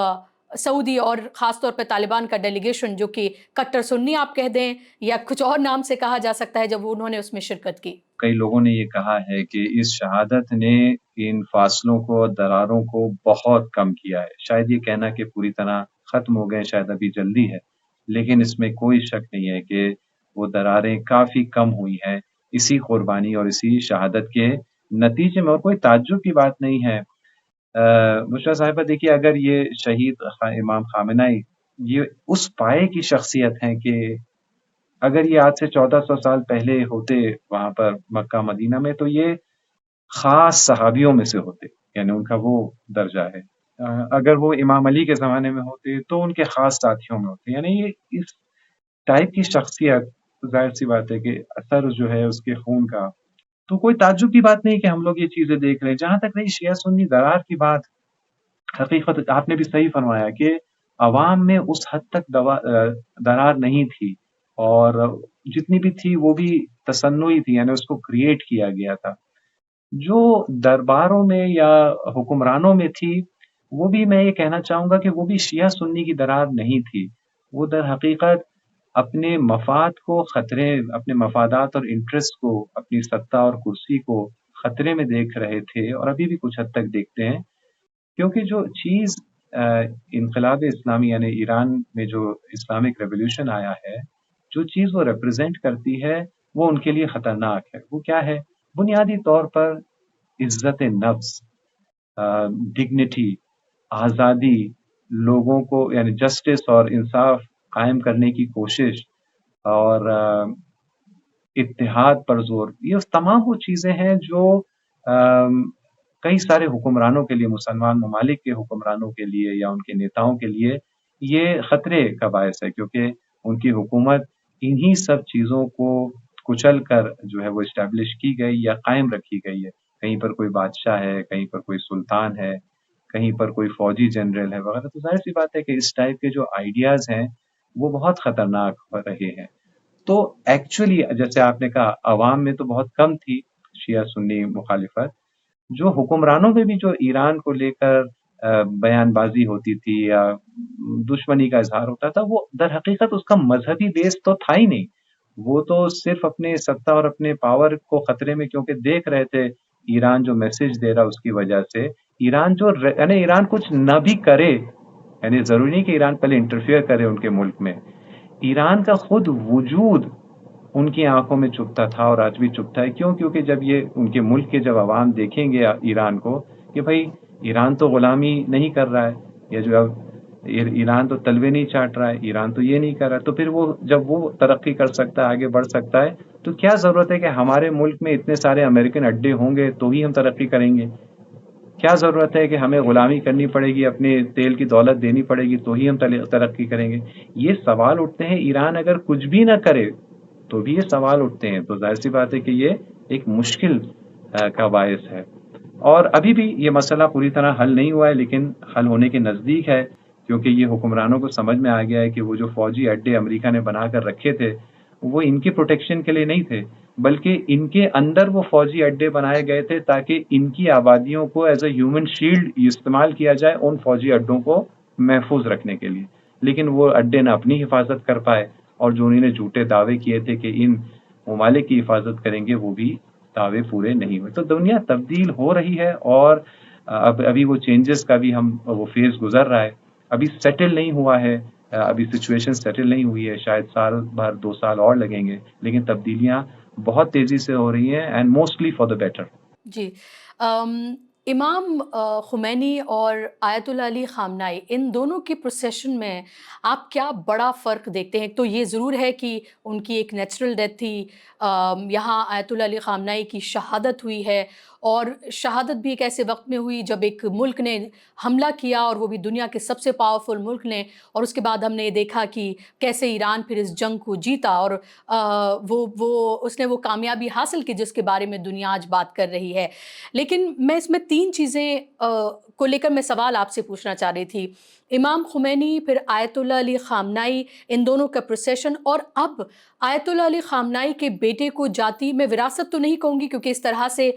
سعودی اور خاص طور پہ طالبان کا ڈیلیگیشن، جو کہ کٹر سنی آپ کہہ دیں یا کچھ اور نام سے کہا جا سکتا ہے، جب انہوں نے اس میں شرکت کی؟ کئی لوگوں نے یہ کہا ہے کہ اس شہادت نے ان فاصلوں کو، دراروں کو بہت کم کیا ہے، شاید یہ کہنا کہ پوری طرح ختم ہو گئے شاید ابھی جلدی ہے، لیکن اس میں کوئی شک نہیں ہے کہ وہ دراریں کافی کم ہوئی ہیں اسی قربانی اور اسی شہادت کے نتیجے میں، اور کوئی تعجب کی بات نہیں ہے۔ بشریٰ صاحبہ، دیکھیے، اگر یہ شہید امام خامنہ ای یہ اس پائے کی شخصیت ہیں کہ اگر یہ آج سے 1400 سال پہلے ہوتے وہاں پر مکہ مدینہ میں، تو یہ خاص صحابیوں میں سے ہوتے، یعنی ان کا وہ درجہ ہے۔ اگر وہ امام علی کے زمانے میں ہوتے تو ان کے خاص ساتھیوں میں ہوتے، یعنی یہ اس ٹائپ کی شخصیت، ظاہر سی بات ہے کہ اثر جو ہے اس کے خون کا، تو کوئی تعجب کی بات نہیں کہ ہم لوگ یہ چیزیں دیکھ رہے ہیں۔ جہاں تک رہی شیعہ سنی درار کی بات، حقیقت آپ نے بھی صحیح فرمایا کہ عوام میں اس حد تک درار نہیں تھی، اور جتنی بھی تھی وہ بھی تصنعی تھی، یعنی اس کو کریٹ کیا گیا تھا۔ جو درباروں میں یا حکمرانوں میں تھی، وہ بھی میں یہ کہنا چاہوں گا کہ وہ بھی شیعہ سنی کی درار نہیں تھی، وہ در حقیقت اپنے مفاد کو خطرے، اپنے مفادات اور انٹرسٹ کو، اپنی سطح اور کرسی کو خطرے میں دیکھ رہے تھے اور ابھی بھی کچھ حد تک دیکھتے ہیں، کیونکہ جو چیز انقلاب اسلامی یعنی ایران میں جو اسلامک ریولیوشن آیا ہے، جو چیز وہ ریپرزینٹ کرتی ہے وہ ان کے لیے خطرناک ہے۔ وہ کیا ہے؟ بنیادی طور پر عزت نفس، ڈگنیٹی، آزادی، لوگوں کو یعنی جسٹس اور انصاف قائم کرنے کی کوشش، اور اتحاد پر زور، یہ تمام وہ چیزیں ہیں جو کئی سارے حکمرانوں کے لیے، مسلمان ممالک کے حکمرانوں کے لیے یا ان کے نیتاؤں کے لیے یہ خطرے کا باعث ہے، کیونکہ ان کی حکومت انہی سب چیزوں کو کچل کر جو ہے وہ اسٹیبلش کی گئی یا قائم رکھی گئی ہے۔ کہیں پر کوئی بادشاہ ہے، کہیں پر کوئی سلطان ہے، کہیں پر کوئی فوجی جنرل ہے وغیرہ، تو ظاہر سی بات ہے کہ اس ٹائپ کے جو آئیڈیاز ہیں وہ بہت خطرناک ہو رہے ہیں۔ تو ایکچولی جیسے آپ نے کہا عوام میں تو بہت کم تھی شیعہ سنی مخالفت، جو حکمرانوں میں بھی جو ایران کو لے کر بیان بازی ہوتی تھی یا دشمنی کا اظہار ہوتا تھا، وہ در حقیقت اس کا مذہبی بیس تو تھا ہی نہیں، وہ تو صرف اپنے سطح اور اپنے پاور کو خطرے میں کیونکہ دیکھ رہے تھے ایران جو میسج دے رہا اس کی وجہ سے، ایران جو یعنی ایران کچھ نہ بھی کرے، یعنی ضروری نہیں کہ ایران پہلے انٹرفیئر کرے ان کے ملک میں، ایران کا خود وجود ان کی آنکھوں میں چبھتا تھا اور آج بھی چبھتا ہے۔ کیوں؟ کیونکہ جب یہ ان کے ملک کے جب عوام دیکھیں گے ایران کو کہ بھائی ایران تو غلامی نہیں کر رہا ہے، یا جو اب ایران تو تلوے نہیں چاٹ رہا ہے، ایران تو یہ نہیں کر رہا ہے، تو پھر وہ جب وہ ترقی کر سکتا ہے، آگے بڑھ سکتا ہے، تو کیا ضرورت ہے کہ ہمارے ملک میں اتنے سارے امریکن اڈے ہوں گے تو ہی ہم ترقی کریں گے؟ کیا ضرورت ہے کہ ہمیں غلامی کرنی پڑے گی، اپنے تیل کی دولت دینی پڑے گی تو ہی ہم ترقی کریں گے؟ یہ سوال اٹھتے ہیں۔ ایران اگر کچھ بھی نہ کرے تو بھی یہ سوال اٹھتے ہیں، تو ظاہر سی بات ہے کہ یہ ایک مشکل کا باعث ہے۔ اور ابھی بھی یہ مسئلہ پوری طرح حل نہیں ہوا ہے، لیکن حل ہونے کے نزدیک ہے، کیونکہ یہ حکمرانوں کو سمجھ میں آ گیا ہے کہ وہ جو فوجی اڈے امریکہ نے بنا کر رکھے تھے وہ ان کی پروٹیکشن کے لیے نہیں تھے، بلکہ ان کے اندر وہ فوجی اڈے بنائے گئے تھے تاکہ ان کی آبادیوں کو ایز اے ہیومن شیلڈ استعمال کیا جائے ان فوجی اڈوں کو محفوظ رکھنے کے لیے۔ لیکن وہ اڈے نہ اپنی حفاظت کر پائے، اور جو انہوں نے جھوٹے دعوے کیے تھے کہ ان ممالک کی حفاظت کریں گے وہ بھی دعوے پورے نہیں ہوئے۔ تو دنیا تبدیل ہو رہی ہے، اور ابھی وہ چینجز کا بھی ہم وہ فیز گزر رہا ہے، ابھی سیٹل نہیں ہوا ہے، ابھی سچویشن سیٹل نہیں ہوئی ہے، شاید سال بھر 2 سال اور لگیں گے، لیکن تبدیلیاں بہت تیزی سے ہو رہی ہیں، and mostly for the better. جی امام خمینی اور آیت اللہ علی خامنائی، ان دونوں کی پروسیشن میں آپ کیا بڑا فرق دیکھتے ہیں؟ تو یہ ضرور ہے کہ ان کی ایک نیچرل ڈیتھ تھی، یہاں آیت اللہ علی خامنائی کی شہادت ہوئی ہے، اور شہادت بھی ایک ایسے وقت میں ہوئی جب ایک ملک نے حملہ کیا، اور وہ بھی دنیا کے سب سے پاورفل ملک نے، اور اس کے بعد ہم نے یہ دیکھا کہ کیسے ایران پھر اس جنگ کو جیتا، اور اس نے وہ کامیابی حاصل کی جس کے بارے میں دنیا آج بات کر رہی ہے۔ لیکن میں اس میں 3 چیزیں کو لے کر میں سوال آپ سے پوچھنا چاہ رہی تھی۔ امام خمینی، پھر آیت اللہ علی خامنائی، ان دونوں کا پروسیشن، اور اب آیت اللہ علی خامنائی کے بیٹے کو جاتی میں وراثت تو نہیں کہوں گی کیونکہ اس طرح سے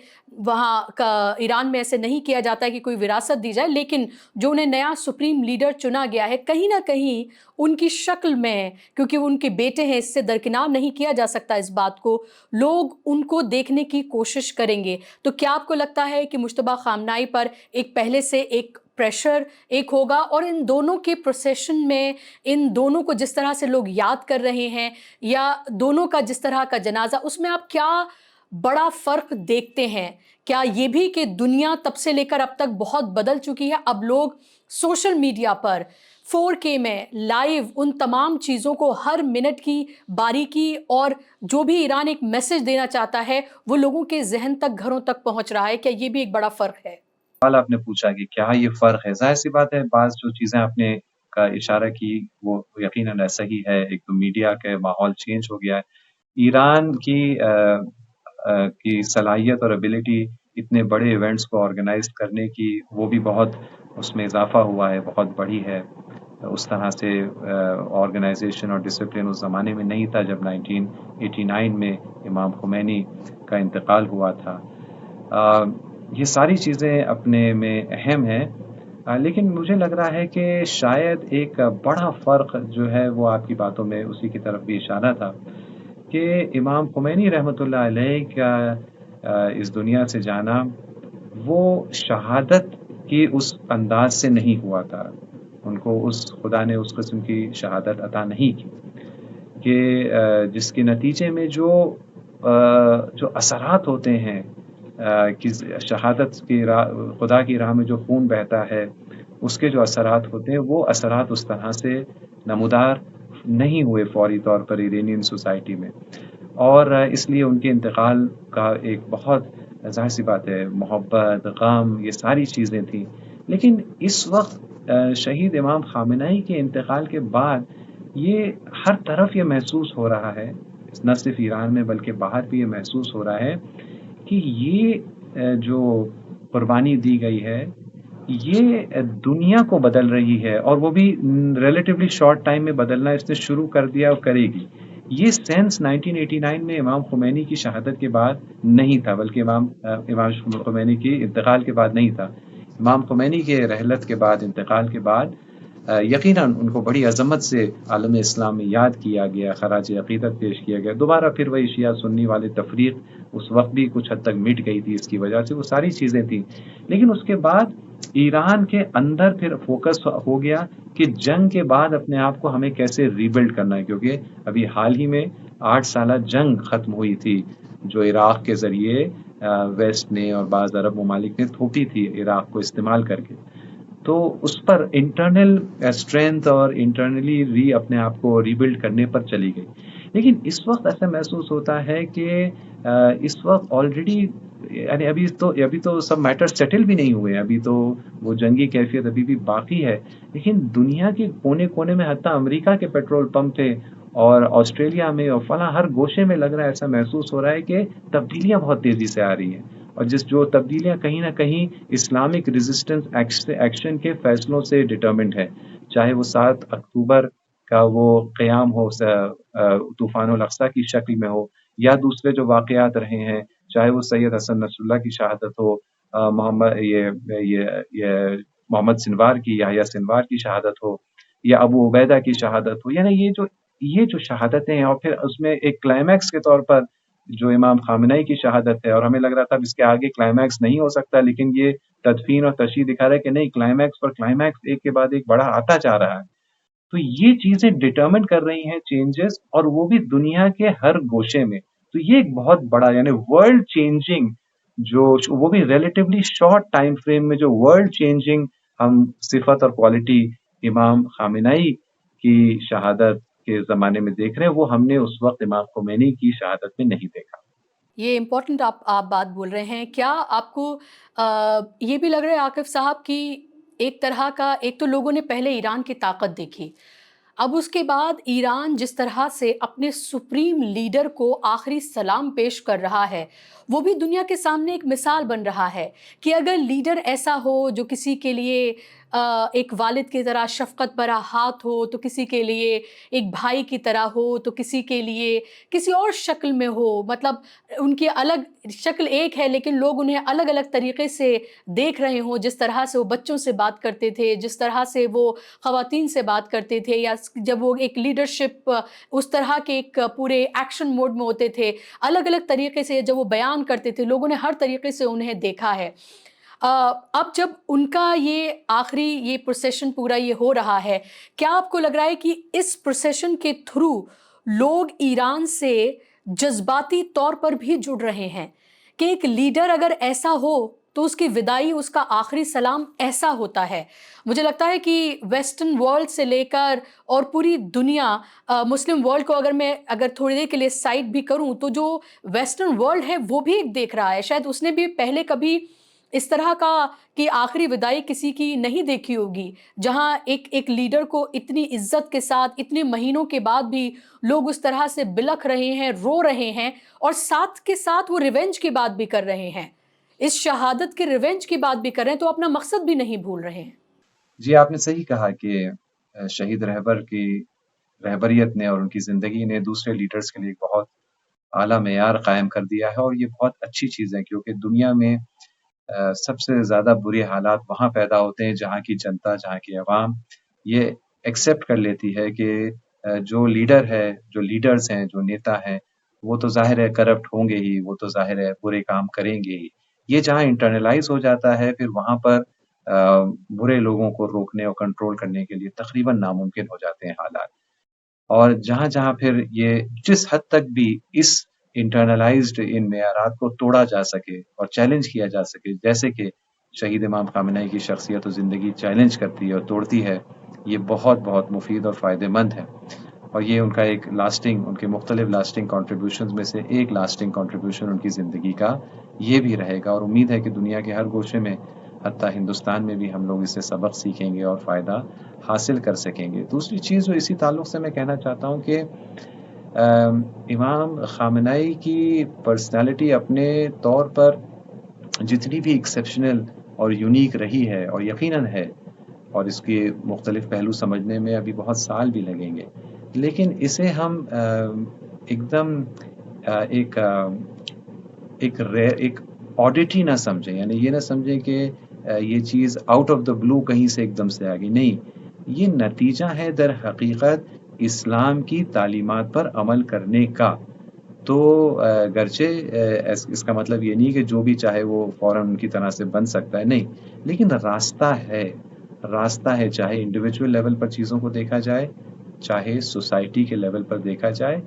وہاں کا ایران میں ایسے نہیں کیا جاتا ہے کہ کوئی وراثت دی جائے، لیکن جو انہیں نیا سپریم لیڈر چنا گیا ہے، کہیں نہ کہیں ان کی شکل میں، کیونکہ وہ ان کے بیٹے ہیں، اس سے درکنار نہیں کیا جا سکتا اس بات کو، لوگ ان کو دیکھنے کی کوشش کریں گے۔ تو کیا آپ کو لگتا ہے کہ مجتبیٰ خامنائی پر ایک پہلے سے ایک پریشر ایک ہوگا، اور ان دونوں کے پروسیشن میں ان دونوں کو جس طرح سے لوگ یاد کر رہے ہیں، یا دونوں کا جس طرح کا جنازہ، اس میں آپ کیا بڑا فرق دیکھتے ہیں؟ کیا یہ بھی کہ دنیا تب سے لے کر اب تک بہت بدل چکی ہے، اب لوگ سوشل میڈیا پر 4K میں لائیو ان تمام چیزوں کو ہر منٹ کی باریکی، اور جو بھی ایران ایک میسج دینا چاہتا ہے وہ لوگوں کے ذہن تک، گھروں تک پہنچ رہا ہے؟ کیا یہ بھی ایک بڑا فرق ہے؟ سوال آپ نے پوچھا کہ کیا یہ فرق ہے، ظاہر سی بات ہے بعض جو چیزیں آپ نے کا اشارہ کی وہ یقیناً ایسا ہی ہے۔ ایک تو میڈیا کا ماحول چینج ہو گیا ہے، ایران کی صلاحیت اور ابیلٹی اتنے بڑے ایونٹس کو آرگنائز کرنے کی، وہ بھی بہت اس میں اضافہ ہوا ہے، بہت بڑی ہے۔ اس طرح سے آرگنائزیشن اور ڈسپلن اس زمانے میں نہیں تھا جب 1989 میں امام خمینی کا انتقال ہوا تھا۔ یہ ساری چیزیں اپنے میں اہم ہیں، لیکن مجھے لگ رہا ہے کہ شاید ایک بڑا فرق جو ہے وہ آپ کی باتوں میں اسی کی طرف بھی اشارہ تھا کہ امام خمینی رحمۃ اللہ علیہ کا اس دنیا سے جانا وہ شہادت کی اس انداز سے نہیں ہوا تھا. ان کو اس خدا نے اس قسم کی شہادت عطا نہیں کی کہ جس کے نتیجے میں جو اثرات ہوتے ہیں کہ شہادت کی راہ خدا کی راہ میں جو خون بہتا ہے اس کے جو اثرات ہوتے ہیں وہ اثرات اس طرح سے نمودار نہیں ہوئے فوری طور پر ایرانین سوسائٹی میں. اور اس لیے ان کے انتقال کا ایک بہت ظاہر سی بات ہے محبت غم یہ ساری چیزیں تھیں. لیکن اس وقت شہید امام خامنہئی کے انتقال کے بعد یہ ہر طرف یہ محسوس ہو رہا ہے نہ صرف ایران میں بلکہ باہر بھی یہ محسوس ہو رہا ہے کہ یہ جو قربانی دی گئی ہے یہ دنیا کو بدل رہی ہے اور وہ بھی ریلیٹیولی شارٹ ٹائم میں بدلنا اس نے شروع کر دیا اور کرے گی. یہ سینس 1989 میں امام خمینی کی شہادت کے بعد نہیں تھا بلکہ امام خمینی کی انتقال کے بعد نہیں تھا. امام خمینی کے رحلت کے بعد انتقال کے بعد یقیناً ان کو بڑی عظمت سے عالم اسلام میں یاد کیا گیا خراج عقیدت پیش کیا گیا. دوبارہ پھر وہی شیعہ سنی والے تفریق اس وقت بھی کچھ حد تک مٹ گئی تھی اس کی وجہ سے وہ ساری چیزیں تھیں. لیکن اس کے بعد ایران کے اندر پھر فوکس ہو گیا کہ جنگ کے بعد اپنے آپ کو ہمیں کیسے ریبلڈ کرنا ہے کیونکہ ابھی حال ہی میں 8 سالہ جنگ ختم ہوئی تھی جو عراق کے ذریعے ویسٹ نے اور بعض عرب ممالک نے تھوپی تھی عراق کو استعمال کر کے. تو اس پر انٹرنل اسٹرینتھ اور انٹرنلی اپنے آپ کو ریبلڈ کرنے پر چلی گئی. لیکن اس وقت ایسا محسوس ہوتا ہے کہ اس وقت آلریڈی یعنی ابھی تو سب میٹر سیٹل بھی نہیں ہوئے. ابھی تو وہ جنگی کیفیت ابھی بھی باقی ہے. لیکن دنیا کے کونے کونے میں حتیٰ امریکہ کے پیٹرول پمپ تھے اور آسٹریلیا میں اور فلاں ہر گوشے میں لگ رہا ہے ایسا محسوس ہو رہا ہے کہ تبدیلیاں بہت تیزی سے آ رہی ہیں اور جو تبدیلیاں کہیں نہ کہیں اسلامک ریزسٹنس ایکشن کے فیصلوں سے ڈٹرمنٹ ہے. چاہے وہ 7 اکتوبر کا وہ قیام ہو طوفان الاقصی کی شکل میں ہو یا دوسرے جو واقعات رہے ہیں چاہے وہ سید حسن نصر اللہ کی شہادت ہو محمد سنوار کی یحییٰ سنوار کی شہادت ہو یا ابو عبیدہ کی شہادت ہو. یعنی یہ جو شہادتیں ہیں اور پھر اس میں ایک کلائمیکس کے طور پر جو امام خامنہئی کی شہادت ہے اور ہمیں لگ رہا تھا اس کے آگے کلائمیکس نہیں ہو سکتا لیکن یہ تدفین اور تشییع دکھا رہا ہے کہ نہیں کلائمیکس پر کلائمیکس ایک کے بعد ایک بڑا آتا جا رہا ہے. تو یہ چیزیں ڈٹرمن کر رہی ہیں چینجز اور وہ بھی دنیا کے ہر گوشے میں. تو یہ ایک بہت بڑا یعنی ورلڈ چینجنگ جو وہ بھی ریلیٹیولی شارٹ ٹائم فریم میں جو ورلڈ چینجنگ ہم صفت اور کوالٹی امام خامنہئی کی شہادت کے زمانے میں دیکھ رہے ہیں وہ ہم نے اس وقت امام خمینی کی شہادت میں نہیں دیکھا. یہ امپورٹنٹ آپ بات بول رہے ہیں. کیا آپ کو یہ بھی لگ رہا ہے عاقب صاحب کی ایک طرح کا ایک تو لوگوں نے پہلے ایران کی طاقت دیکھی اب اس کے بعد ایران جس طرح سے اپنے سپریم لیڈر کو آخری سلام پیش کر رہا ہے وہ بھی دنیا کے سامنے ایک مثال بن رہا ہے کہ اگر لیڈر ایسا ہو جو کسی کے لیے ایک والد کی طرح شفقت بھرا ہاتھ ہو تو کسی کے لیے ایک بھائی کی طرح ہو تو کسی کے لیے کسی اور شکل میں ہو مطلب ان کی الگ شکل ایک ہے لیکن لوگ انہیں الگ الگ طریقے سے دیکھ رہے ہوں جس طرح سے وہ بچوں سے بات کرتے تھے جس طرح سے وہ خواتین سے بات کرتے تھے یا جب وہ ایک لیڈرشپ اس طرح کے ایک پورے ایکشن موڈ میں ہوتے تھے الگ الگ طریقے سے جب وہ بیان کرتے تھے لوگوں نے ہر طریقے سے انہیں دیکھا ہے. اب جب ان کا یہ آخری یہ پروسیشن پورا یہ ہو رہا ہے کیا آپ کو لگ رہا ہے کہ اس پروسیشن کے تھرو لوگ ایران سے جذباتی طور پر بھی جڑ رہے ہیں کہ ایک لیڈر اگر ایسا ہو تو اس کی وداعی اس کا آخری سلام ایسا ہوتا ہے؟ مجھے لگتا ہے کہ ویسٹرن ورلڈ سے لے کر اور پوری دنیا مسلم ورلڈ کو اگر تھوڑی دیر کے لیے سائڈ بھی کروں تو جو ویسٹرن ورلڈ ہے وہ بھی دیکھ رہا ہے شاید اس نے بھی پہلے کبھی اس طرح کا کہ آخری وداعی کسی کی نہیں دیکھی ہوگی جہاں ایک لیڈر کو اتنی عزت کے ساتھ اتنے مہینوں کے بعد بھی لوگ اس طرح سے بلک رہے ہیں رو رہے ہیں اور ساتھ کے ساتھ وہ ریونج کی بات بھی کر رہے ہیں اس شہادت کے ریونج کی بات بھی کر رہے ہیں تو اپنا مقصد بھی نہیں بھول رہے ہیں. جی آپ نے صحیح کہا کہ شہید رہبر کی رہبریت نے اور ان کی زندگی نے دوسرے لیڈرز کے لیے بہت اعلیٰ معیار قائم کر دیا ہے اور یہ بہت اچھی چیز ہے کیونکہ دنیا میں سب سے زیادہ برے حالات وہاں پیدا ہوتے ہیں جہاں کی جنتا، جہاں کی عوام یہ ایکسیپٹ کر لیتی ہے کہ جو لیڈر ہے، جو لیڈرز ہیں، جو نیتا ہیں، وہ تو ظاہر ہے کرپٹ ہوں گے ہی، وہ تو ظاہر ہے برے کام کریں گے ہی۔ یہ جہاں انٹرنلائز ہو جاتا ہے پھر وہاں پر برے لوگوں کو روکنے اور کنٹرول کرنے کے لیے تقریباً ناممکن ہو جاتے ہیں حالات۔ اور جہاں جہاں پھر یہ جس حد تک بھی اس انٹرنلائزڈ ان معیارات کو توڑا جا سکے اور چیلنج کیا جا سکے، جیسے کہ شہید امام خامنہ کی شخصیت و زندگی چیلنج کرتی ہے اور توڑتی ہے، یہ بہت بہت مفید اور فائدہ مند ہے۔ اور یہ ان کا ایک لاسٹنگ، ان کے مختلف لاسٹنگ کنٹریبیوشنز میں سے ایک لاسٹنگ کنٹریبیوشن ان کی زندگی کا یہ بھی رہے گا، اور امید ہے کہ دنیا کے ہر گوشے میں، حتیٰ ہندوستان میں بھی ہم لوگ اس سے سبق سیکھیں گے اور فائدہ حاصل کر سکیں گے۔ دوسری چیز جو اسی تعلق سے میں کہنا چاہتا ہوں کہ امام خامنہئی کی پرسنالٹی اپنے طور پر جتنی بھی ایکسیپشنل اور یونیک رہی ہے، اور یقیناً ہے، اور اس کے مختلف پہلو سمجھنے میں ابھی بہت سال بھی لگیں گے، لیکن اسے ہم ایک دم ایک آڈیٹی نہ سمجھیں، یعنی یہ نہ سمجھیں کہ یہ چیز آؤٹ آف دا بلو کہیں سے ایک دم سے آ گئی، نہیں، یہ نتیجہ ہے در حقیقت اسلام کی تعلیمات پر عمل کرنے کا۔ تو گرچہ اس کا مطلب یہ نہیں کہ جو بھی چاہے وہ فوراً ان کی طرح سے بن سکتا ہے، نہیں، لیکن راستہ ہے، چاہے انڈیویجول لیول پر چیزوں کو دیکھا جائے، چاہے سوسائٹی کے لیول پر دیکھا جائے،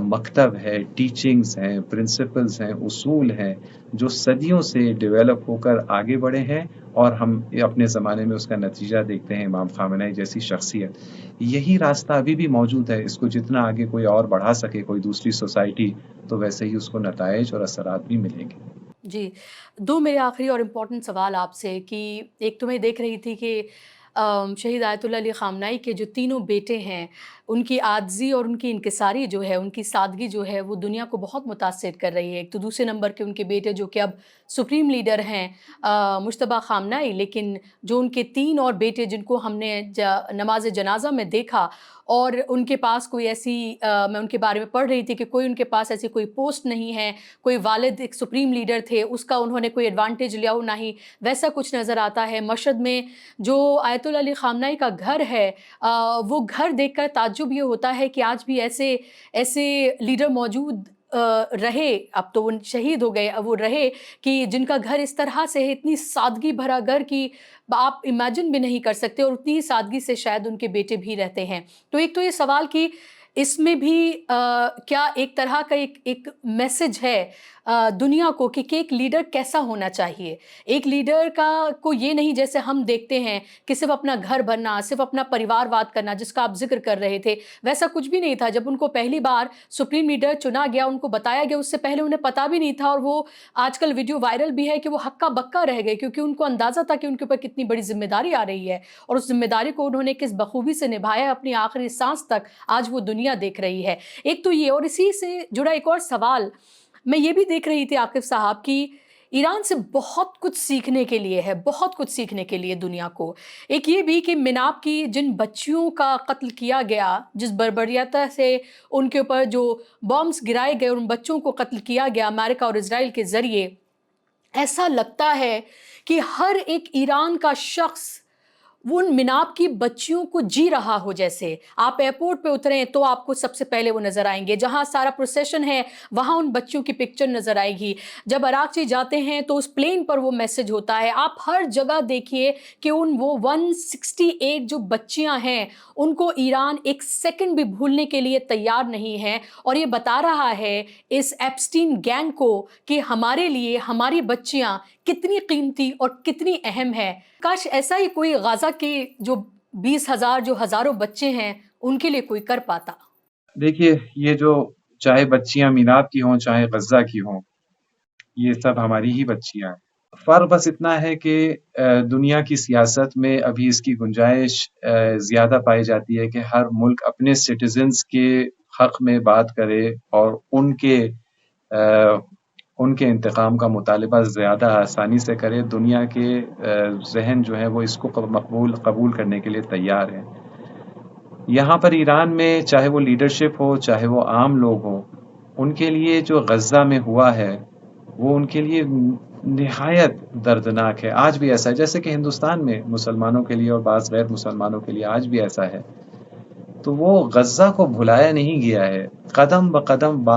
مکتب ہے، ٹیچنگز ہیں، پرنسپلز ہیں، اصول ہیں جو صدیوں سے ڈیولپ ہو کر آگے بڑھے ہیں، اور ہم اپنے زمانے میں اس کا نتیجہ دیکھتے ہیں، امام خامنہئی جیسی شخصیت۔ یہی راستہ ابھی بھی موجود ہے، اس کو جتنا آگے کوئی اور بڑھا سکے، کوئی دوسری سوسائٹی، تو ویسے ہی اس کو نتائج اور اثرات بھی ملیں گے۔ جی، 2 میرے آخری اور امپورٹنٹ سوال آپ سے کہ ایک تو میں دیکھ رہی تھی کہ شہید آیت اللہ علی خامنہئی کے جو تینوں بیٹے ہیں، ان کی عاجزی اور ان کی انکساری جو ہے، ان کی سادگی جو ہے، وہ دنیا کو بہت متاثر کر رہی ہے۔ ایک تو دوسرے نمبر کے ان کے بیٹے جو کہ اب سپریم لیڈر ہیں، مجتبیٰ خامنہئی، لیکن جو ان کے 3 اور بیٹے جن کو ہم نے نماز جنازہ میں دیکھا، اور ان کے پاس کوئی ایسی میں ان کے بارے میں پڑھ رہی تھی کہ کوئی ان کے پاس ایسی کوئی پوسٹ نہیں ہے، کوئی والد ایک سپریم لیڈر تھے، اس کا انہوں نے کوئی ایڈوانٹیج لیا ہو، نہ ہی ویسا کچھ نظر آتا ہے۔ مشہد میں جو آیت اللہ علی خامنہئی کا گھر ہے، وہ گھر دیکھ کر تعجب یہ ہوتا ہے کہ آج بھی ایسے لیڈر موجود رہے، اب تو وہ شہید ہو گئے، اب وہ رہے کہ جن کا گھر اس طرح سے ہے، اتنی سادگی بھرا گھر کی آپ امیجن بھی نہیں کر سکتے، اور اتنی سادگی سے شاید ان کے بیٹے بھی رہتے ہیں۔ تو ایک تو یہ سوال کہ اس میں بھی کیا ایک طرح کا ایک میسج ہے دنیا کو کہ ایک لیڈر کیسا ہونا چاہیے؟ ایک لیڈر کو یہ نہیں جیسے ہم دیکھتے ہیں کہ صرف اپنا گھر بننا، صرف اپنا پریوار واد کرنا، جس کا آپ ذکر کر رہے تھے، ویسا کچھ بھی نہیں تھا۔ جب ان کو پہلی بار سپریم لیڈر چنا گیا، ان کو بتایا گیا، اس سے پہلے انہیں پتا بھی نہیں تھا، اور وہ آج کل ویڈیو وائرل بھی ہے کہ وہ ہکا بکا رہ گئے، کیونکہ ان کو اندازہ تھا کہ ان کے اوپر کتنی بڑی ذمہ داری آ رہی ہے، اور اس ذمہ داری کو انہوں نے کس بخوبی سے نبھایا اپنی آخری سانس تک، آج وہ دنیا دیکھ رہی ہے۔ ایک تو یہ، اور اسی سے جڑا ایک اور سوال میں یہ بھی دیکھ رہی تھی عاقب صاحب کی ایران سے بہت کچھ سیکھنے کے لیے ہے، بہت کچھ سیکھنے کے لیے دنیا کو۔ ایک یہ بھی کہ مناب کی جن بچیوں کا قتل کیا گیا، جس بربریتا سے ان کے اوپر جو بامز گرائے گئے اور ان بچوں کو قتل کیا گیا امریکہ اور اسرائیل کے ذریعے، ایسا لگتا ہے کہ ہر ایک ایران کا شخص وہ ان مناب کی بچیوں کو جی رہا ہو۔ جیسے آپ ایئرپورٹ پہ اتریں تو آپ کو سب سے پہلے وہ نظر آئیں گے، جہاں سارا پروسیشن ہے وہاں ان بچوں کی پکچر نظر آئے گی، جب اراکچی جاتے ہیں تو اس پلین پر وہ میسج ہوتا ہے۔ آپ ہر جگہ دیکھیے کہ وہ 168 جو بچیاں ہیں ان کو ایران ایک سیکنڈ بھی بھولنے کے لیے تیار نہیں ہے، اور یہ بتا رہا ہے اس ایپسٹین گینگ کو کہ ہمارے لیے ہماری بچیاں کتنی قیمتی اور کتنی اہم ہے۔ کاش ایسا ہی کوئی غزہ کے جو 20,000 جو ہزاروں بچے ہیں ان کے لیے کوئی کر پاتا۔ دیکھیے، یہ جو چاہے بچیاں میناب کی ہوں چاہے غزہ کی ہوں، یہ سب ہماری ہی بچیاں ہیں۔ فرق بس اتنا ہے کہ دنیا کی سیاست میں ابھی اس کی گنجائش زیادہ پائی جاتی ہے کہ ہر ملک اپنے سٹیزنز کے حق میں بات کرے اور ان کے انتقام کا مطالبہ زیادہ آسانی سے کرے۔ دنیا کے ذہن جو ہے وہ اس کو قبول کرنے کے لیے تیار ہے۔ یہاں پر ایران میں چاہے وہ لیڈرشپ ہو چاہے وہ عام لوگ ہوں، ان کے لیے جو غزہ میں ہوا ہے وہ ان کے لیے نہایت دردناک ہے. آج بھی ایسا ہے، جیسے کہ ہندوستان میں مسلمانوں کے لیے اور بعض غیر مسلمانوں کے لیے آج بھی ایسا ہے. تو وہ غزہ کو بھلایا نہیں گیا ہے. قدم بقدم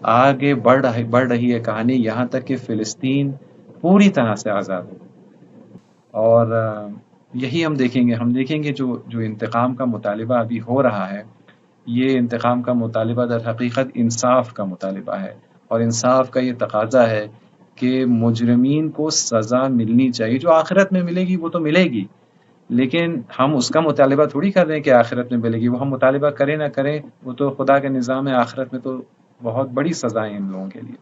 آگے بڑھ رہی ہے کہانی، یہاں تک کہ فلسطین پوری طرح سے آزاد ہو. اور یہی ہم دیکھیں گے جو انتقام کا مطالبہ ابھی ہو رہا ہے، یہ انتقام کا مطالبہ در حقیقت انصاف کا مطالبہ ہے. اور انصاف کا یہ تقاضا ہے کہ مجرمین کو سزا ملنی چاہیے. جو آخرت میں ملے گی وہ تو ملے گی، لیکن ہم اس کا مطالبہ تھوڑی کر رہے ہیں کہ آخرت میں ملے گی. وہ ہم مطالبہ کریں نہ کریں، وہ تو خدا کے نظام ہے. آخرت میں تو بہت بڑی سزائیں ان لوگوں کے لیے.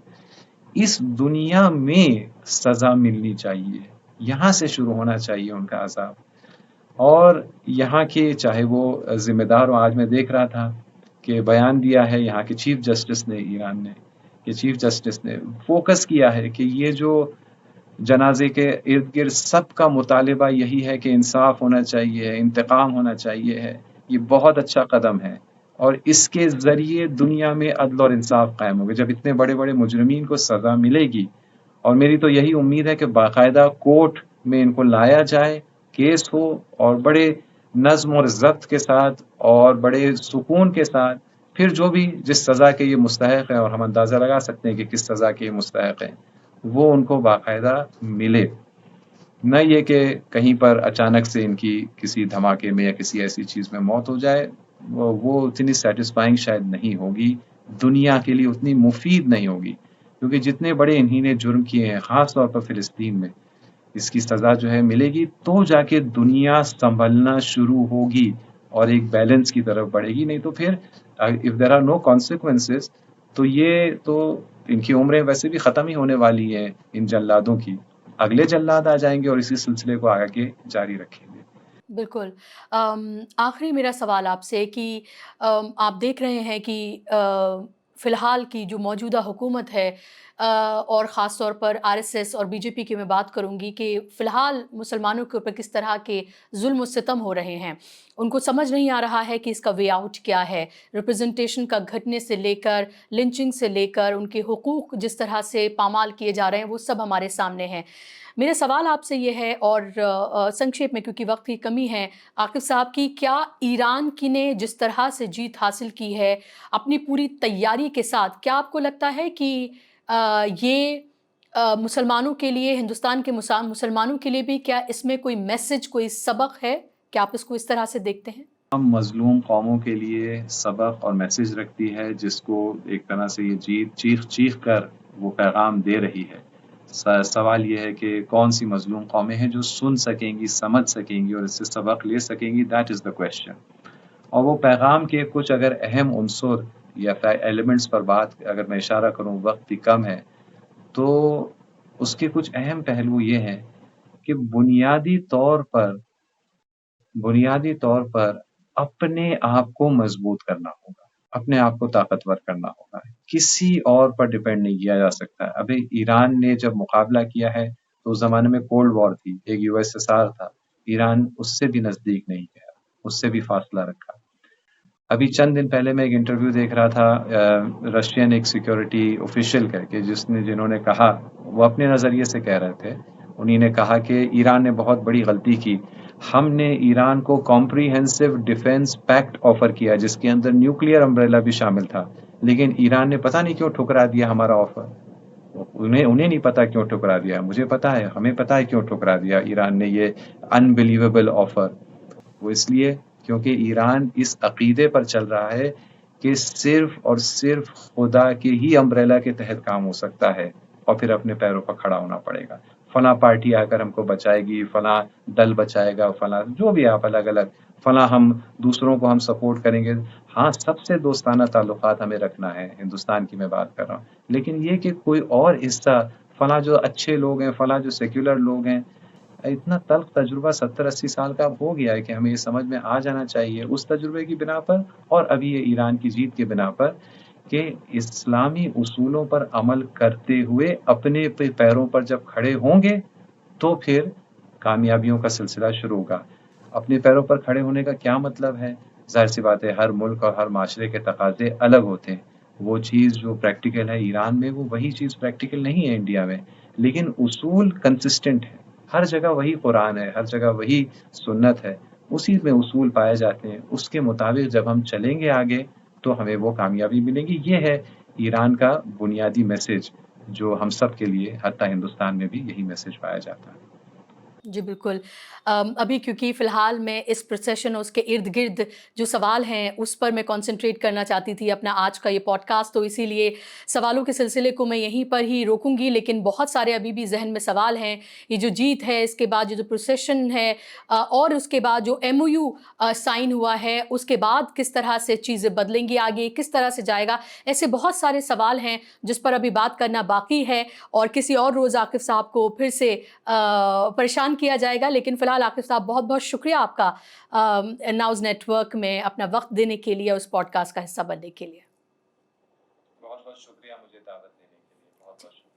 اس دنیا میں سزا ملنی چاہیے، یہاں سے شروع ہونا چاہیے ان کا عذاب. اور یہاں کے چاہے وہ ذمہ دار ہوں، آج میں دیکھ رہا تھا کہ بیان دیا ہے یہاں کے چیف جسٹس نے، ایران نے، کہ چیف جسٹس نے فوکس کیا ہے کہ یہ جو جنازے کے ارد گرد سب کا مطالبہ یہی ہے کہ انصاف ہونا چاہیے، انتقام ہونا چاہیے ہے. یہ بہت اچھا قدم ہے، اور اس کے ذریعے دنیا میں عدل اور انصاف قائم ہوگا جب اتنے بڑے بڑے مجرمین کو سزا ملے گی. اور میری تو یہی امید ہے کہ باقاعدہ کورٹ میں ان کو لایا جائے، کیس ہو، اور بڑے نظم اور ضبط کے ساتھ اور بڑے سکون کے ساتھ پھر جو بھی جس سزا کے یہ مستحق ہیں، اور ہم اندازہ لگا سکتے ہیں کہ کس سزا کے یہ مستحق ہیں، وہ ان کو باقاعدہ ملے. نہ یہ کہ کہیں پر اچانک سے ان کی کسی دھماکے میں یا کسی ایسی چیز میں موت ہو جائے. وہ اتنی سیٹسفائنگ شاید نہیں ہوگی، دنیا کے لیے اتنی مفید نہیں ہوگی، کیونکہ جتنے بڑے انہی نے جرم کیے ہیں خاص طور پر فلسطین میں، اس کی سزا جو ہے ملے گی تو جا کے دنیا سنبھلنا شروع ہوگی اور ایک بیلنس کی طرف بڑھے گی. نہیں تو پھر if there are no consequences تو یہ تو ان کی عمریں ویسے بھی ختم ہی ہونے والی ہیں ان جلادوں کی. اگلے جلاد آ جائیں گے اور اسی سلسلے کو آگے جاری رکھیں گے. بالکل. آخری میرا سوال آپ سے کہ آپ دیکھ رہے ہیں کہ فی الحال کی جو موجودہ حکومت ہے، اور خاص طور پر آر ایس ایس اور بی جے پی کی میں بات کروں گی کہ فی الحال مسلمانوں کے اوپر کس طرح کے ظلم و ستم ہو رہے ہیں. ان کو سمجھ نہیں آ رہا ہے کہ اس کا وے آؤٹ کیا ہے. ریپرزنٹیشن کا گھٹنے سے لے کر لنچنگ سے لے کر ان کے حقوق جس طرح سے پامال کیے جا رہے ہیں، وہ سب ہمارے سامنے ہیں. میرا سوال آپ سے یہ ہے، اور سنکشیپ میں کیونکہ وقت کی کمی ہے، عاقب صاحب کی کیا ایران کی نے جس طرح سے جیت حاصل کی ہے اپنی پوری تیاری کے ساتھ، کیا آپ کو لگتا ہے کہ یہ مسلمانوں کے لیے، ہندوستان کے مسلمانوں کے لیے بھی کیا اس میں کوئی میسج، کوئی سبق ہے؟ کیا آپ اس کو اس طرح سے دیکھتے ہیں؟ ہم مظلوم قوموں کے لیے سبق اور میسج رکھتی ہے، جس کو ایک طرح سے یہ جیت چیخ چیخ کر وہ پیغام دے رہی ہے. سوال یہ ہے کہ کون سی مظلوم قومیں ہیں جو سن سکیں گی، سمجھ سکیں گی اور اس سے سبق لے سکیں گی. That is the question. اور وہ پیغام کے کچھ اگر اہم عنصر یا ایلیمنٹس پر بات اگر میں اشارہ کروں، وقت بھی کم ہے، تو اس کے کچھ اہم پہلو یہ ہیں کہ بنیادی طور پر اپنے آپ کو مضبوط کرنا ہوگا، اپنے آپ کو طاقتور کرنا ہوگا. کسی اور پر ڈیپینڈ نہیں کیا جا سکتا. ابھی ایران نے جب مقابلہ کیا ہے تو اس زمانے میں کولڈ وار تھی، ایک یو ایس ایس آر تھا. ایران اس سے بھی نزدیک نہیں گیا، اس سے بھی فاصلہ رکھا. ابھی چند دن پہلے میں ایک انٹرویو دیکھ رہا تھا رشین ایک سیکیورٹی آفیشیل کر کے، جنہوں نے کہا، وہ اپنے نظریے سے کہہ رہے تھے، انہی نے کہا کہ ایران نے بہت بڑی غلطی کی. ہم نے ایران کو کمپریہنسو ڈیفنس پیکٹ آفر کیا جس کے اندر نیوکلیئر امبریلا بھی شامل تھا، لیکن ایران نے پتہ نہیں کیوں ٹھکرا دیا ہمارا آفر. انہیں نہیں پتا کیوں ٹھکرا دیا، مجھے پتا ہے، ہمیں پتا ہے کیوں ٹھکرا دیا ایران نے یہ انبلیویبل آفر. وہ اس لیے کیونکہ ایران اس عقیدے پر چل رہا ہے کہ صرف اور صرف خدا کے ہی امبریلا کے تحت کام ہو سکتا ہے، اور پھر اپنے پیروں پر کھڑا ہونا پڑے گا. فلاں پارٹی آ کر ہم کو بچائے گی، فلاں دل بچائے گا، فلاں جو بھی آپ الگ الگ، فلاں ہم دوسروں کو ہم سپورٹ کریں گے. ہاں، سب سے دوستانہ تعلقات ہمیں رکھنا ہے، ہندوستان کی میں بات کر رہا ہوں، لیکن یہ کہ کوئی اور حصہ، فلاں جو اچھے لوگ ہیں، فلاں جو سیکولر لوگ ہیں، اتنا تلخ تجربہ 70-80 سال کا ہو گیا ہے کہ ہمیں یہ سمجھ میں آ جانا چاہیے اس تجربے کی بنا پر اور ابھی یہ ایران کی جیت کی بنا پر کہ اسلامی اصولوں پر عمل کرتے ہوئے اپنے پیروں پر جب کھڑے ہوں گے تو پھر کامیابیوں کا سلسلہ شروع ہوگا. اپنے پیروں پر کھڑے ہونے کا کیا مطلب ہے؟ ظاہر سی بات ہے، ہر ملک اور ہر معاشرے کے تقاضے الگ ہوتے ہیں. وہ چیز جو پریکٹیکل ہے ایران میں، وہ وہی چیز پریکٹیکل نہیں ہے انڈیا میں. لیکن اصول کنسسٹنٹ ہیں، ہر جگہ وہی قرآن ہے، ہر جگہ وہی سنت ہے، اسی میں اصول پائے جاتے ہیں، اس کے مطابق جب ہم چلیں گے آگے تو ہمیں وہ کامیابی ملے گی۔ یہ ہے ایران کا بنیادی میسج، جو ہم سب کے لیے حتیٰ ہندوستان میں بھی یہی میسج پایا جاتا ہے۔ جی بالکل۔ ابھی کیونکہ فی الحال میں اس پروسیشن اور اس کے ارد گرد جو سوال ہیں اس پر میں کنسنٹریٹ کرنا چاہتی تھی اپنا آج کا یہ پوڈ کاسٹ، تو اسی لیے سوالوں کے سلسلے کو میں یہیں پر ہی روکوں گی، لیکن بہت سارے ابھی بھی ذہن میں سوال ہیں۔ یہ جو جیت ہے، اس کے بعد جو پروسیشن ہے، اور اس کے بعد جو ایم او یو سائن ہوا ہے، اس کے بعد کس طرح سے چیزیں بدلیں گی آگے، کس طرح سے جائے گا، ایسے بہت سارے سوال ہیں جس پر ابھی بات کرنا باقی ہے، اور کسی اور روز عاقب صاحب کو پھر سے پریشان کیا جائے گا۔ لیکن فی الحال عاقب صاحب بہت بہت شکریہ آپ کا ناؤز نیٹ ورک میں اپنا وقت دینے کے لیے، اس پوڈ کاسٹ کا حصہ بننے کے لیے۔ بہت بہت شکریہ مجھے دعوت دینے کے لیے، بہت بہت شکریہ۔